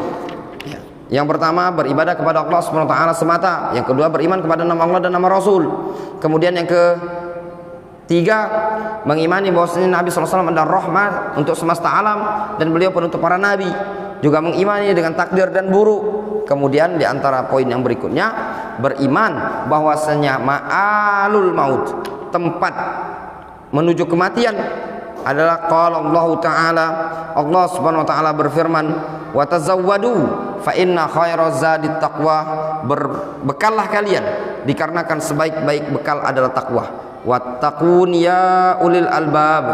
Yang pertama, beribadah kepada Allah Subhanahu wa taala semata. Yang kedua, beriman kepada nama Allah dan nama Rasul. Kemudian yang ketiga, mengimani bahwasanya Nabi SAW adalah rahmat untuk semesta alam dan beliau penutup para nabi. Juga mengimani dengan takdir dan buruk. Kemudian di antara poin yang berikutnya, beriman bahwasanya ma'alul maut, tempat menuju kematian adalah qala Allah taala, Allah Subhanahu wa taala berfirman, wa tazawwadu fa inna khairaz zadit taqwa. Berbekallah kalian dikarenakan sebaik-baik bekal adalah takwa. Wattaqun ya ulil albab,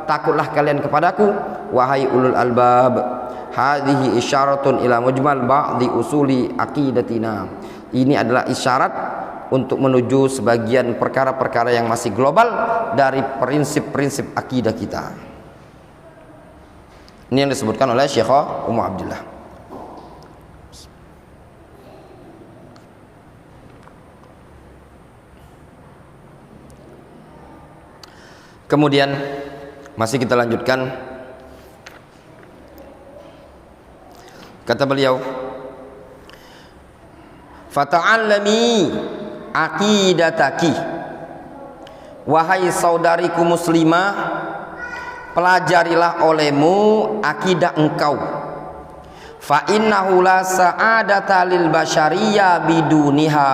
takutlah kalian kepadaku wahai ulul albab. Hadhihi isyaratun ila mujmal ba'di usuli aqidatina. Ini adalah isyarat untuk menuju sebagian perkara-perkara yang masih global dari prinsip-prinsip akidah kita. Ini yang disebutkan oleh Syekh Ummu Abdillah. Kemudian masih kita lanjutkan. Kata beliau, fata'allami aqidataki, wahai saudariku muslimah, pelajarilah olehmu akidah engkau. Fa innahu la sa'adata lil basyariyya biduniha,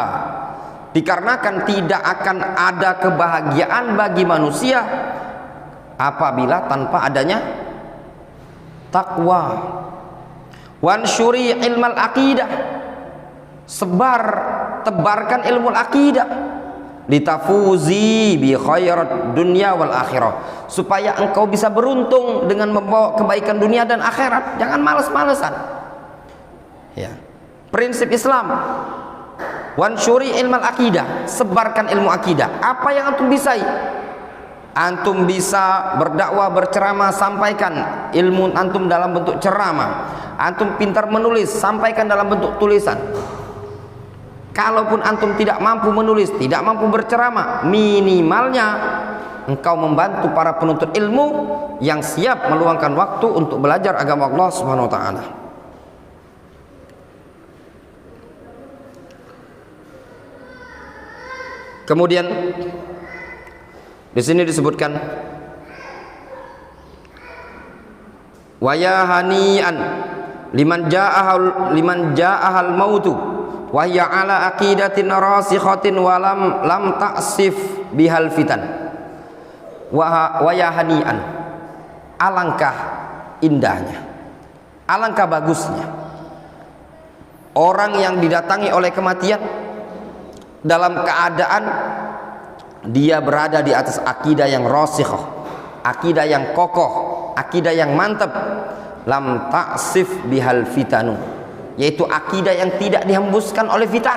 dikarenakan tidak akan ada kebahagiaan bagi manusia apabila tanpa adanya takwa. Wansyuri ilmal aqidah, tebarkan ilmu akidah, litafuzi bi khairat dunya wal akhirah, supaya engkau bisa beruntung dengan membawa kebaikan dunia dan akhirat. Jangan malas-malesan. Ya. Prinsip Islam, wansyuri ilmal aqidah, sebarkan ilmu akidah. Apa yang antum bisa? Antum bisa berdakwah, berceramah, sampaikan ilmu antum dalam bentuk ceramah. Antum pintar menulis, sampaikan dalam bentuk tulisan. Kalaupun antum tidak mampu menulis, tidak mampu berceramah, minimalnya engkau membantu para penuntut ilmu yang siap meluangkan waktu untuk belajar agama Allah Subhanahu wa taala. Kemudian di sini disebutkan, wa ya hani'an liman ja'ahal mautu wa hiya ala aqidatin rasikhatin wa lam ta'sif bihal fitan. Wa ya hani'an, alangkah indahnya, alangkah bagusnya orang yang didatangi oleh kematian dalam keadaan dia berada di atas akidah yang rasikhah, akidah yang kokoh, akidah yang mantap. Lam ta'sif bihal fitanu, yaitu akidah yang tidak dihembuskan oleh fitan,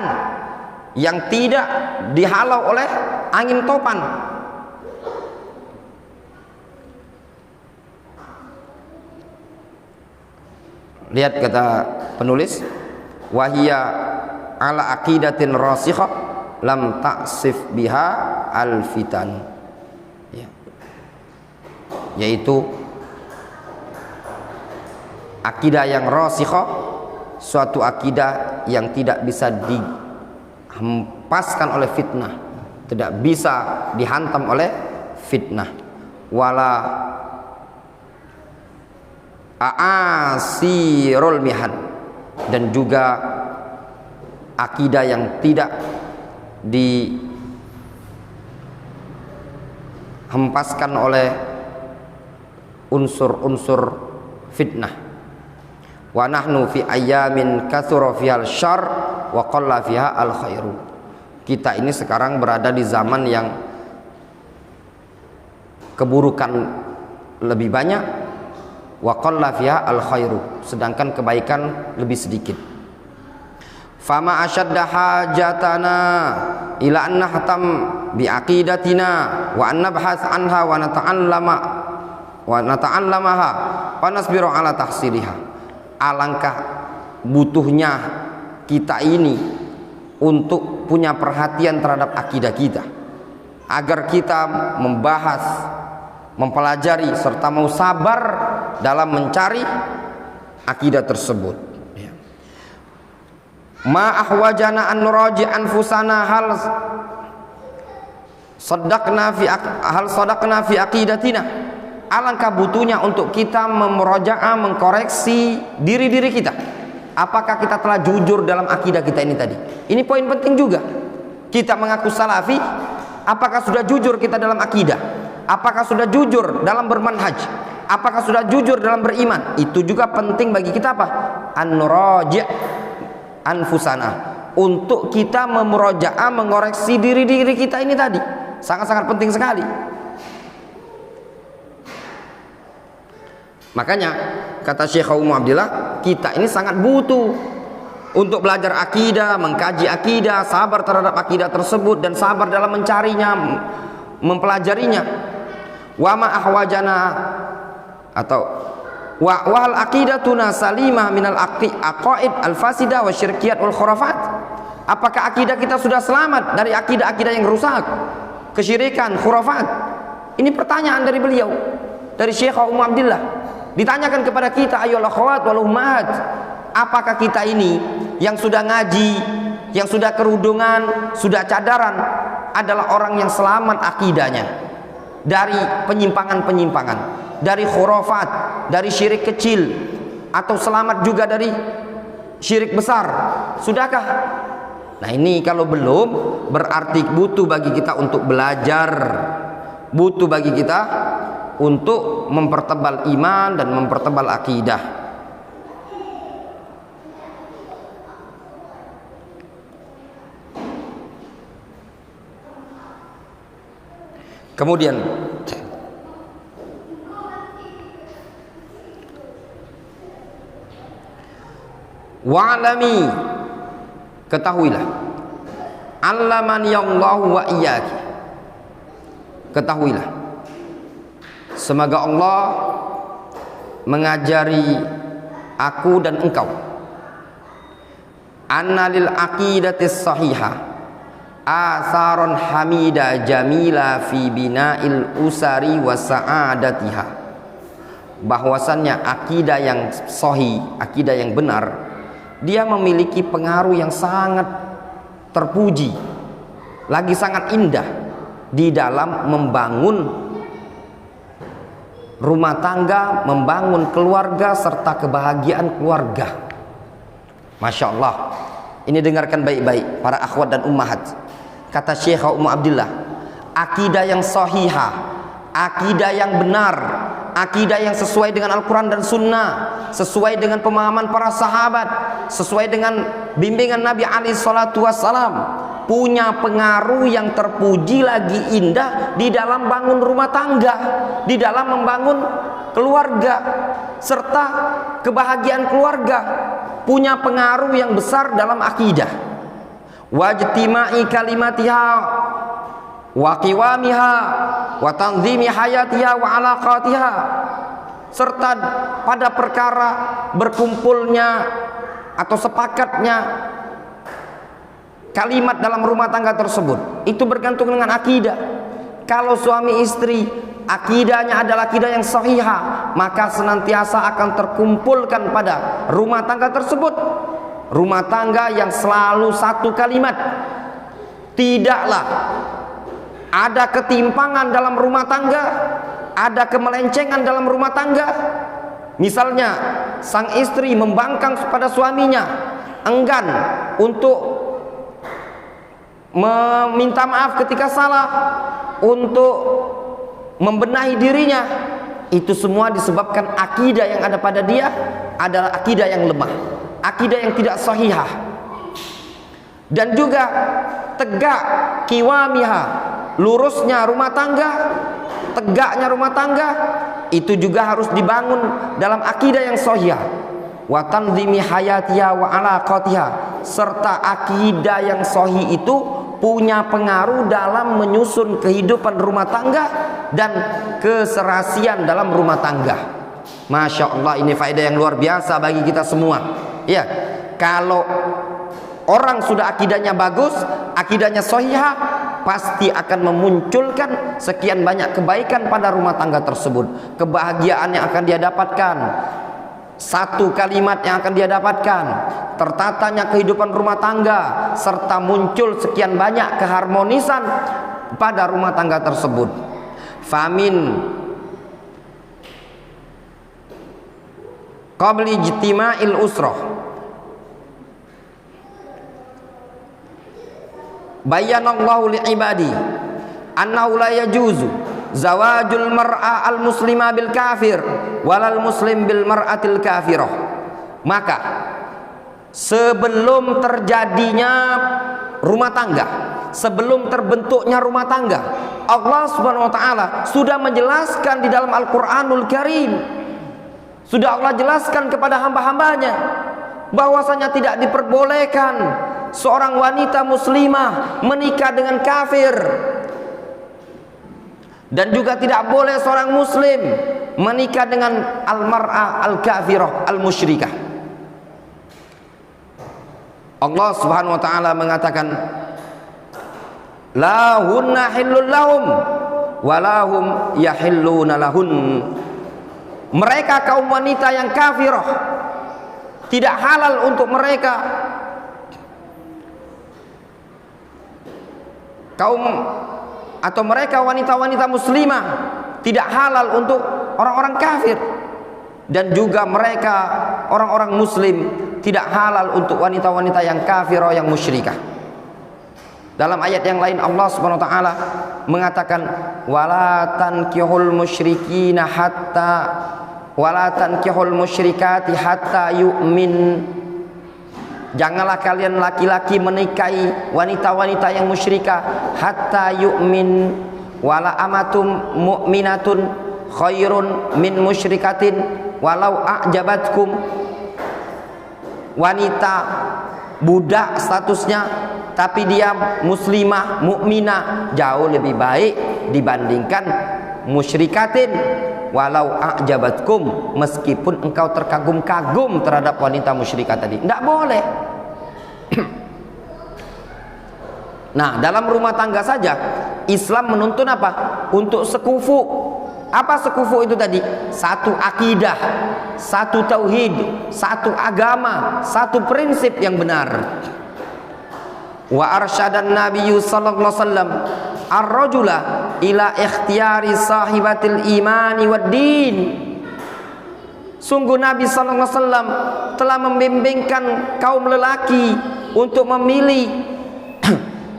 yang tidak dihalau oleh angin topan. Lihat kata penulis, wahia ala aqidatin rasikhah lam ta'sif biha al fitan, ya. Yaitu akidah yang rasikhah, suatu akidah yang tidak bisa dihempaskan oleh fitnah, tidak bisa dihantam oleh fitnah. Wala aasirul mihan, dan juga akidah yang tidak dihempaskan oleh unsur-unsur fitnah. Wa nahnu fi ayyamin katsura fihal syarr wa qalla fiha al khairu. Kita ini sekarang berada di zaman yang keburukan lebih banyak, wa qalla fiha al khairu, sedangkan kebaikan lebih sedikit. Fama asyadda hajatana ila an nahtam bi aqidatina wa an nabhas anha wa nata'allamaha wa nasbiru ala tahsiliha. Alangkah butuhnya kita ini untuk punya perhatian terhadap akidah kita, agar kita membahas, mempelajari serta mau sabar dalam mencari akidah tersebut. Ma ahwajana an nuraji anfusana hal sadaqna fi aqidatina. Alangkah butuhnya untuk kita memurajaah, mengkoreksi diri-diri kita. Apakah kita telah jujur dalam akidah kita ini tadi? Ini poin penting juga. Kita mengaku salafi, apakah sudah jujur kita dalam akidah? Apakah sudah jujur dalam bermanhaj? Apakah sudah jujur dalam beriman? Itu juga penting bagi kita apa? An-nuraji' anfusana, untuk kita memurajaah, mengoreksi diri-diri kita ini tadi. Sangat-sangat penting sekali. Makanya kata Syekh Ummu Abdillah, kita ini sangat butuh untuk belajar akidah, mengkaji akidah, sabar terhadap akidah tersebut dan sabar dalam mencarinya, mempelajarinya. Wa ma ahwajana atau wal aqidatuna salimah minal aqaid al fasidah wa syirkiyat wal khurafat. Apakah akidah kita sudah selamat dari akidah-akidah yang rusak, kesyirikan, khurafat? Ini pertanyaan dari beliau, dari Syekh Ummu Abdillah. Ditanyakan kepada kita, ayyul akhwat wal ummahat, apakah kita ini yang sudah ngaji, yang sudah kerudungan, sudah cadaran, adalah orang yang selamat akidahnya dari penyimpangan-penyimpangan, dari khurafat, dari syirik kecil, atau selamat juga dari syirik besar? Sudahkah? Nah, ini kalau belum, berarti butuh bagi kita untuk belajar, butuh bagi kita untuk mempertebal iman dan mempertebal akidah. Kemudian wa'alami, ketahuilah, allamani Allahu wa iyyaki, ketahuilah, semoga Allah mengajari aku dan engkau, annalil aqidatis sahihah asaron hamida jamila fi bina'il usari wa sa'adatiha. Bahwasannya akidah yang sahih, akidah yang benar, dia memiliki pengaruh yang sangat terpuji, lagi sangat indah di dalam membangun rumah tangga, membangun keluarga serta kebahagiaan keluarga. Masya Allah. Ini dengarkan baik-baik para akhwat dan ummahat. Kata Syekh Ummu Abdillah, akidah yang sahihah, akidah yang benar, akidah yang sesuai dengan Al-Quran dan Sunnah, sesuai dengan pemahaman para sahabat, sesuai dengan bimbingan Nabi SAW, punya pengaruh yang terpuji lagi indah di dalam bangun rumah tangga, di dalam membangun keluarga serta kebahagiaan keluarga. Punya pengaruh yang besar dalam akidah. Wajtima'i kalimatiha wa qiwamiha wa tanzimi hayatiha wa alaqatiha, serta pada perkara berkumpulnya atau sepakatnya kalimat dalam rumah tangga tersebut. Itu bergantung dengan akidah. Kalau suami istri akidahnya adalah akidah yang sahihah, maka senantiasa akan terkumpulkan pada rumah tangga tersebut rumah tangga yang selalu satu kalimat. Tidaklah ada ketimpangan dalam rumah tangga, ada kemelencengan dalam rumah tangga. Misalnya sang istri membangkang kepada suaminya, enggan untuk meminta maaf ketika salah, untuk membenahi dirinya. Itu semua disebabkan akidah yang ada pada dia adalah akidah yang lemah, akidah yang tidak sahihah. Dan juga tegak kiwamiha, lurusnya rumah tangga, tegaknya rumah tangga, itu juga harus dibangun dalam akidah yang sahihah. Wa tanzimi hayatiha wa alaqatiha, serta akidah yang sahih itu punya pengaruh dalam menyusun kehidupan rumah tangga dan keserasian dalam rumah tangga. Masya Allah, ini faedah yang luar biasa bagi kita semua. Ya, kalau orang sudah akidahnya bagus, akidahnya sahihah, pasti akan memunculkan sekian banyak kebaikan pada rumah tangga tersebut. Kebahagiaan yang akan dia dapatkan, satu kalimat yang akan dia dapatkan, tertatanya kehidupan rumah tangga, serta muncul sekian banyak keharmonisan pada rumah tangga tersebut. Famin qabli ijtima'il usrah bayyanallahu li'ibadi annahu la yajuzu zawajul mar'a al muslima bil kafir walal muslim bil mar'atil kafirah. Maka sebelum terjadinya rumah tangga, sebelum terbentuknya rumah tangga, Allah Subhanahu wa taala sudah menjelaskan di dalam Al-Qur'anul Karim, sudah Allah jelaskan kepada hamba-hambanya bahwasanya tidak diperbolehkan seorang wanita muslimah menikah dengan kafir, dan juga tidak boleh seorang muslim menikah dengan al-mar'ah al-kafirah al-musyrikah. Allah Subhanahu wa taala mengatakan la hunna hillul lahum wa lahum yahilluna lahun. Mereka kaum wanita yang kafirah tidak halal untuk mereka. Kaum atau mereka wanita-wanita muslimah tidak halal untuk orang-orang kafir, dan juga mereka orang-orang muslim tidak halal untuk wanita-wanita yang kafirah yang musyrikah. Dalam ayat yang lain Allah Subhanahu wa taala mengatakan wala tankihul musyrikina hatta wala tankihul musyrikati hatta yu'min. Janganlah kalian laki-laki menikahi wanita-wanita yang musyrikah hatta yu'min. Wala amatum mu'minatun khairun min musyrikatin walau a'jabatkum. Wanita budak statusnya, tapi dia muslimah mukminah, jauh lebih baik dibandingkan musyrikatin walau a'jabatkum, meskipun engkau terkagum-kagum terhadap wanita musyrikat tadi. Tidak boleh. Nah, dalam rumah tangga saja Islam menuntun apa? Untuk sekufu. Apa sekufu itu tadi? Satu akidah, satu tauhid, satu agama, satu prinsip yang benar. Wa arsyadan nabiyyu sallallahu alaihi wasallam ar-rajula ila ikhtiyari sahibatil imani wad din. Sungguh Nabi sallallahu alaihi wasallam telah membimbingkan kaum lelaki untuk memilih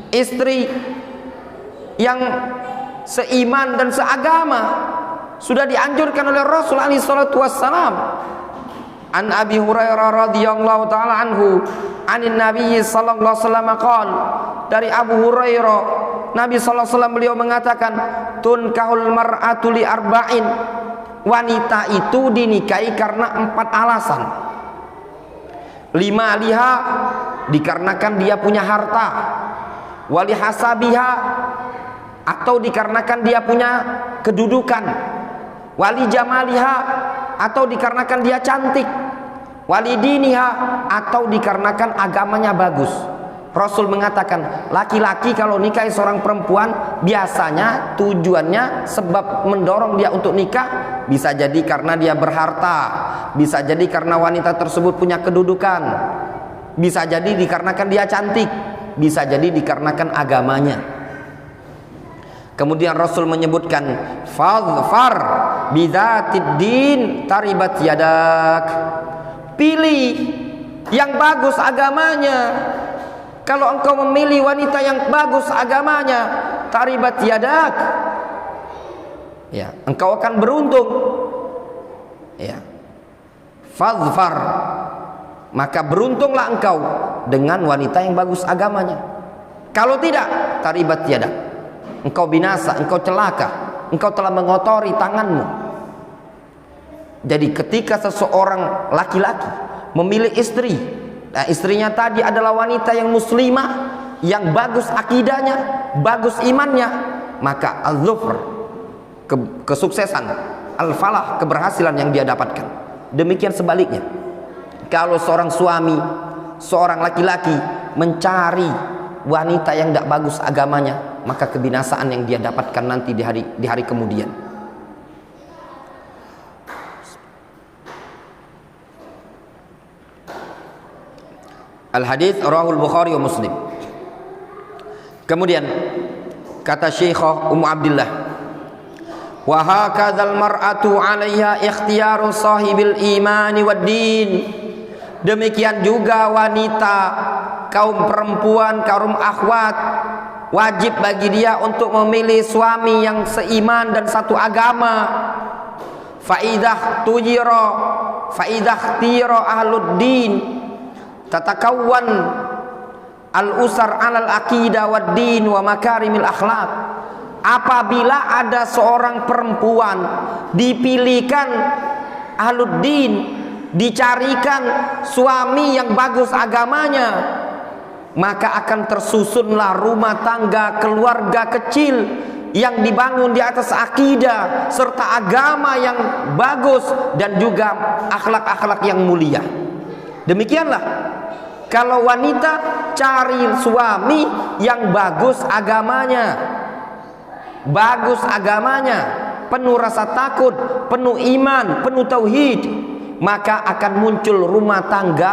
istri yang seiman dan seagama. Sudah dianjurkan oleh Rasul alaihi salatu wassalam. An Abi Hurairah radhiyallahu taala anhu anin Nabi sallallahu alaihi wasallam qala, dari Abu Hurairah Nabi sallallahu alaihi wasallam beliau mengatakan tunkahul mar'atu li arba'in. Wanita itu dinikahi karena 4 alasan. 5 liha, dikarenakan dia punya harta. Wali hasabiha, atau dikarenakan dia punya kedudukan. Wali jamaliha, atau dikarenakan dia cantik. Wali diniha, atau dikarenakan agamanya bagus. Rasul mengatakan laki-laki kalau nikahi seorang perempuan biasanya tujuannya sebab mendorong dia untuk nikah, bisa jadi karena dia berharta, bisa jadi karena wanita tersebut punya kedudukan, bisa jadi dikarenakan dia cantik, bisa jadi dikarenakan agamanya. Kemudian Rasul menyebutkan fadfar bidzatid din taribat yadak. Pilih yang bagus agamanya, Kalau engkau memilih wanita yang bagus agamanya, taribat yadak, ya, engkau akan beruntung. Ya. Fadfar, maka beruntunglah engkau dengan wanita yang bagus agamanya. Kalau tidak, taribat yadak, engkau binasa, engkau celaka, engkau telah mengotori tanganmu. Jadi ketika seseorang laki-laki memilih istri, nah istrinya tadi adalah wanita yang muslimah, yang bagus akidahnya, bagus imannya, maka al-zufr, kesuksesan, al-falah, keberhasilan yang dia dapatkan. Demikian sebaliknya, kalau seorang suami, seorang laki-laki mencari wanita yang tidak bagus agamanya, maka kebinasaan yang dia dapatkan nanti di hari kemudian. Al-hadits rawahul Bukhari wa Muslim. Kemudian kata Syekhah Ummu Abdillah, wa hakadzal mar'atu 'alaiha ikhtiyaru sahibil imani wad din. Demikian juga wanita, kaum perempuan, kaum akhwat, wajib bagi dia untuk memilih suami yang seiman dan satu agama. Faidah tujira, faidah tira ahlud din, tatakawwan al-usar 'alal aqidah wad din wa makarimil akhlaq. Apabila ada seorang perempuan dipilihkan ahluddin, dicarikan suami yang bagus agamanya, maka akan tersusunlah rumah tangga, keluarga kecil yang dibangun di atas akidah serta agama yang bagus dan juga akhlak-akhlak yang mulia. Demikianlah kalau wanita cari suami yang bagus agamanya, penuh rasa takut, penuh iman, penuh tauhid, maka akan muncul rumah tangga,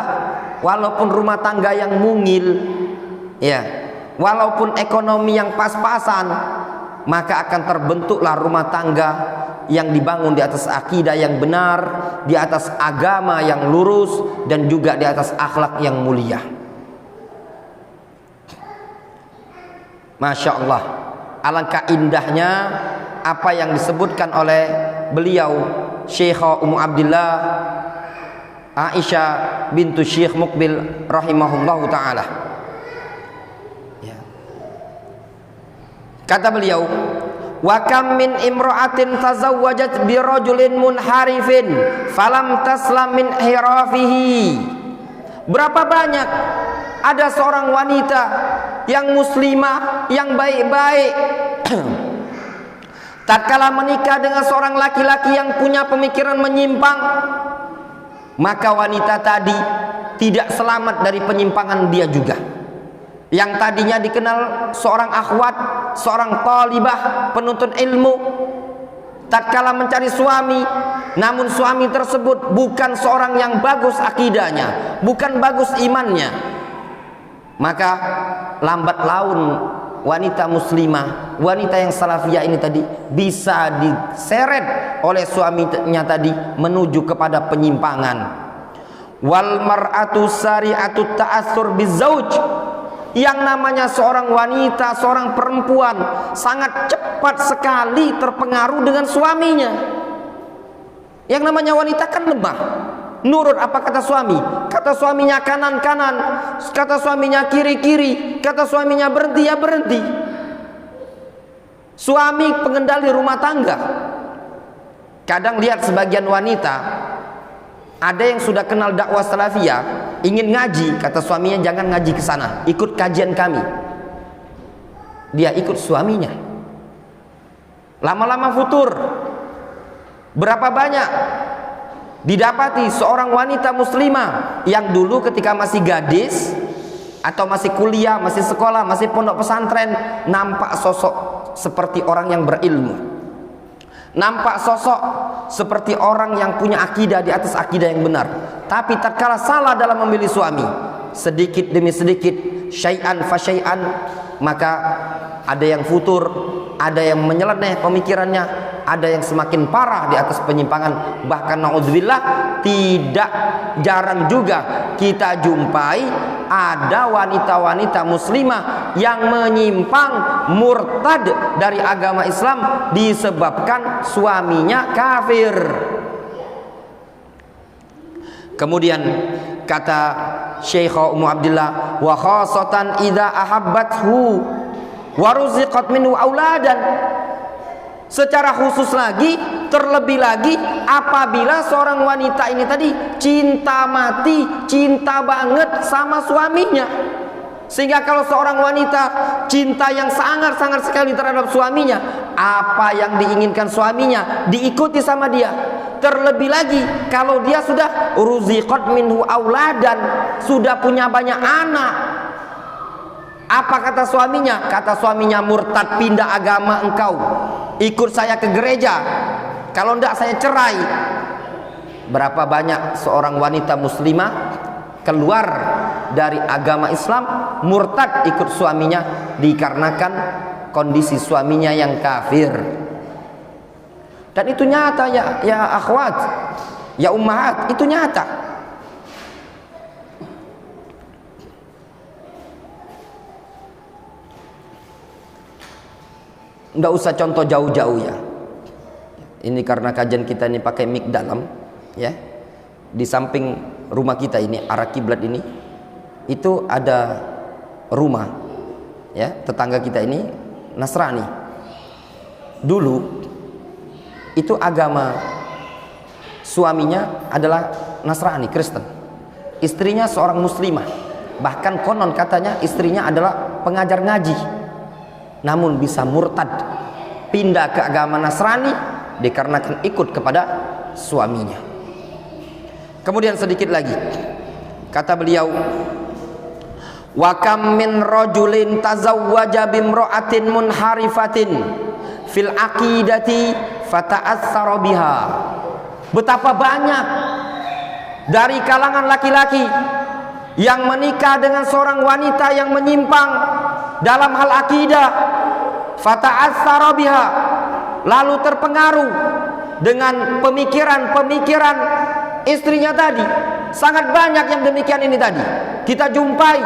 walaupun rumah tangga yang mungil, ya, walaupun ekonomi yang pas-pasan, maka akan terbentuklah rumah tangga yang dibangun di atas akidah yang benar, di atas agama yang lurus, dan juga di atas akhlak yang mulia. Masya Allah, alangkah indahnya apa yang disebutkan oleh beliau Syekhah Ummu Abdillah Aisyah bintu Syekh Muqbil rahimahullahu ta'ala. Ya. Kata beliau, wa kam min imra'atin tazawwajat bi rajulin munharifin falam taslam min hirafihi. Berapa banyak ada seorang wanita yang muslimah, yang baik-baik, tatkala menikah dengan seorang laki-laki yang punya pemikiran menyimpang, maka wanita tadi tidak selamat dari penyimpangan dia juga. Yang tadinya dikenal seorang akhwat, seorang talibah, penuntut ilmu, tatkala mencari suami, namun suami tersebut bukan seorang yang bagus akidahnya, bukan bagus imannya, maka lambat laun wanita muslimah, wanita yang salafiyah ini tadi bisa diseret oleh suaminya tadi menuju kepada penyimpangan. Wal mar'atu sari'atu ta'assur bizauj. Yang namanya seorang wanita, seorang perempuan sangat cepat sekali terpengaruh dengan suaminya. Yang namanya wanita kan lemah, nurut apa kata suami. Kata suaminya kanan-kanan, kata suaminya kiri-kiri, kata suaminya berhenti ya berhenti. Suami pengendali rumah tangga. Kadang lihat sebagian wanita, ada yang sudah kenal dakwah salafiyah, ingin ngaji, kata suaminya jangan ngaji ke sana, ikut kajian kami. Dia ikut suaminya. Lama-lama futur. Berapa banyak didapati seorang wanita muslimah yang dulu ketika masih gadis atau masih kuliah, masih sekolah, masih pondok pesantren, nampak sosok seperti orang yang berilmu, nampak sosok seperti orang yang punya akidah di atas akidah yang benar. Tapi tatkala salah dalam memilih suami, sedikit demi sedikit, syai'an fa syai'an, maka ada yang futur, ada yang menyeleneh pemikirannya, ada yang semakin parah di atas penyimpangan. Bahkan naudzubillah, tidak jarang juga kita jumpai ada wanita-wanita muslimah yang menyimpang murtad dari agama Islam disebabkan suaminya kafir. Kemudian kata Syekh Ummu Abdillah, wa khasatan idza ahabbathu wa ruziqat minhu auladan. Secara khusus lagi, terlebih lagi apabila seorang wanita ini tadi cinta mati, cinta banget sama suaminya. Sehingga kalau seorang wanita cinta yang sangat-sangat sekali terhadap suaminya, apa yang diinginkan suaminya diikuti sama dia. Terlebih lagi kalau dia sudah ruziqat minhu auladan, sudah punya banyak anak. Apa kata suaminya? Kata suaminya, murtad, pindah agama engkau, ikut saya ke gereja, kalau enggak saya cerai. Berapa banyak seorang wanita muslimah keluar dari agama Islam, murtad ikut suaminya dikarenakan kondisi suaminya yang kafir. Dan itu nyata ya akhwat, ya ummahat, itu nyata. Nggak usah contoh jauh-jauh ya. Ini karena kajian kita ini pakai mic dalam ya. Di samping rumah kita ini, arah kiblat ini, itu ada rumah ya, tetangga kita ini Nasrani. Dulu itu agama suaminya adalah Nasrani, Kristen. Istrinya seorang muslimah. Bahkan konon katanya istrinya adalah pengajar ngaji. Namun bisa murtad, pindah ke agama Nasrani dikarenakan ikut kepada suaminya. Kemudian sedikit lagi kata beliau, wa kam min rajulin tazawwaja bimra'atin munharifatin fil aqidati fata'assara biha. Betapa banyak dari kalangan laki-laki yang menikah dengan seorang wanita yang menyimpang dalam hal akidah, fata'assara biha, lalu terpengaruh dengan pemikiran-pemikiran istrinya tadi. Sangat banyak yang demikian ini tadi. Kita jumpai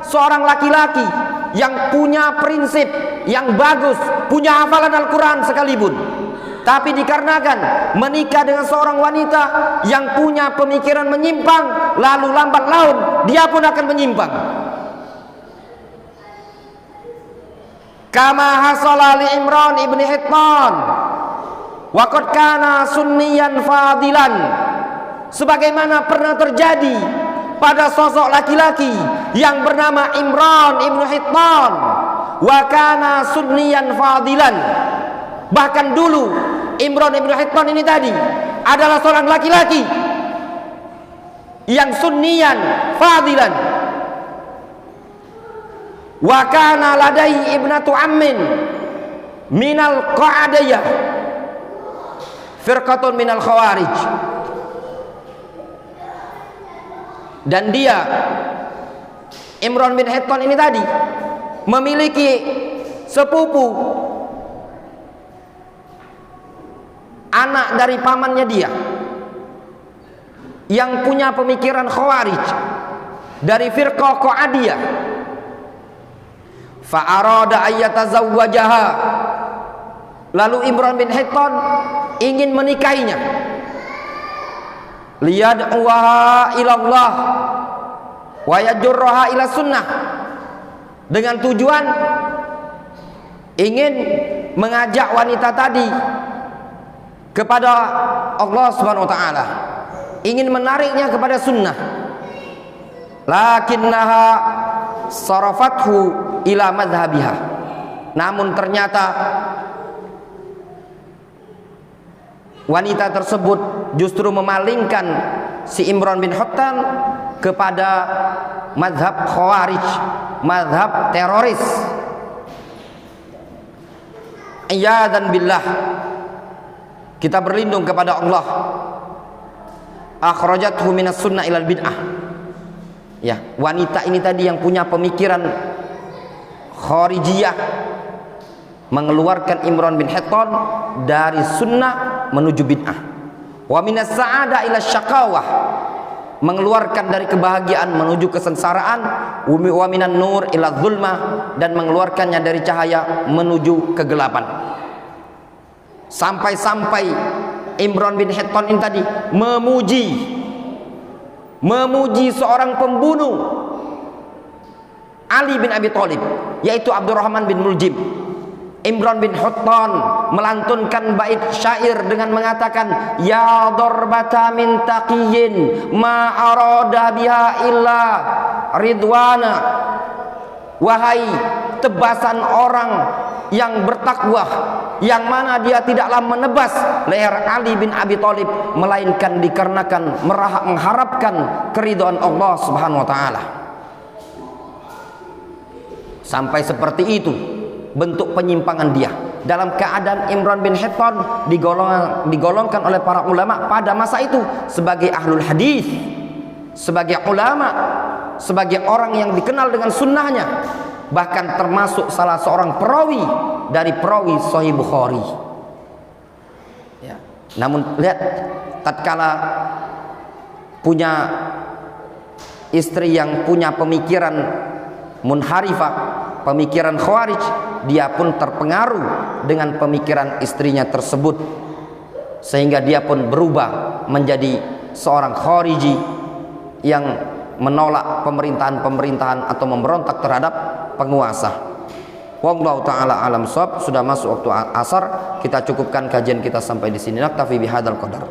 seorang laki-laki yang punya prinsip yang bagus, punya hafalan Al-Quran sekalipun, tapi dikarenakan menikah dengan seorang wanita yang punya pemikiran menyimpang, lalu lambat laun dia pun akan menyimpang. Kama hasala li Imran ibni Hitman wa qad kana sunniyan fadilan, sebagaimana pernah terjadi pada sosok laki-laki yang bernama Imran ibnu Hitman, wa kana sunniyan fadilan. Bahkan dulu Imran ibnu Hitman ini tadi adalah seorang laki-laki yang sunniyan fadilan. Wa kana ladai ibnatu ammin minal qa'adiyah firqatun minal khawarij. Dan dia, Imran bin Hittan ini tadi, memiliki sepupu anak dari pamannya dia yang punya pemikiran khawarij dari firqah qa'adiyah. Fa'arada ayyatazawwajaha, lalu Imran bin Hittan ingin menikahinya, liyad'uha ilallah wa yajurraha ila sunnah, dengan tujuan ingin mengajak wanita tadi kepada Allah Subhanahu wa taala, ingin menariknya kepada sunnah. Lakinnaha sarafathu ila madhhabiha, namun ternyata wanita tersebut justru memalingkan si Imran bin Hittan kepada madhab khawarij, madhab teroris. Iyadan billah, kita berlindung kepada Allah. Akhrajathu minas sunnah ilal bid'ah. Ya, wanita ini tadi yang punya pemikiran kharijiyah mengeluarkan Imran bin Hittan dari sunnah menuju bid'ah. Wa minas sa'ada ila syaqawah, mengeluarkan dari kebahagiaan menuju kesengsaraan, wa minan nur ila zulmah, dan mengeluarkannya dari cahaya menuju kegelapan. Sampai-sampai Imran bin Hittan ini tadi memuji seorang pembunuh Ali bin Abi Thalib, yaitu Abdurrahman bin Muljim. Imran bin Hittan melantunkan bait syair dengan mengatakan, ya darbata min taqiyyin ma arada biha illa ridwana. Wahai tebasan orang yang bertakwa, yang mana dia tidaklah menebas leher Ali bin Abi Thalib melainkan dikarenakan mengharapkan keridhaan Allah Subhanahu wa taala. Sampai seperti itu bentuk penyimpangan dia. Dalam keadaan Imran bin Hittan digolongkan oleh para ulama pada masa itu sebagai ahlul hadis, sebagai ulama, sebagai orang yang dikenal dengan sunnahnya, bahkan termasuk salah seorang perawi dari perawi Sahih Bukhari. Ya. Namun lihat, tatkala punya istri yang punya pemikiran munharifah, pemikiran khawarij, dia pun terpengaruh dengan pemikiran istrinya tersebut, sehingga dia pun berubah menjadi seorang khariji yang menolak pemerintahan atau memberontak terhadap penguasa. Wallahu taala alam shawab. Sudah masuk waktu asar, kita cukupkan kajian kita sampai di sini. Naktafi bihadzal qadar.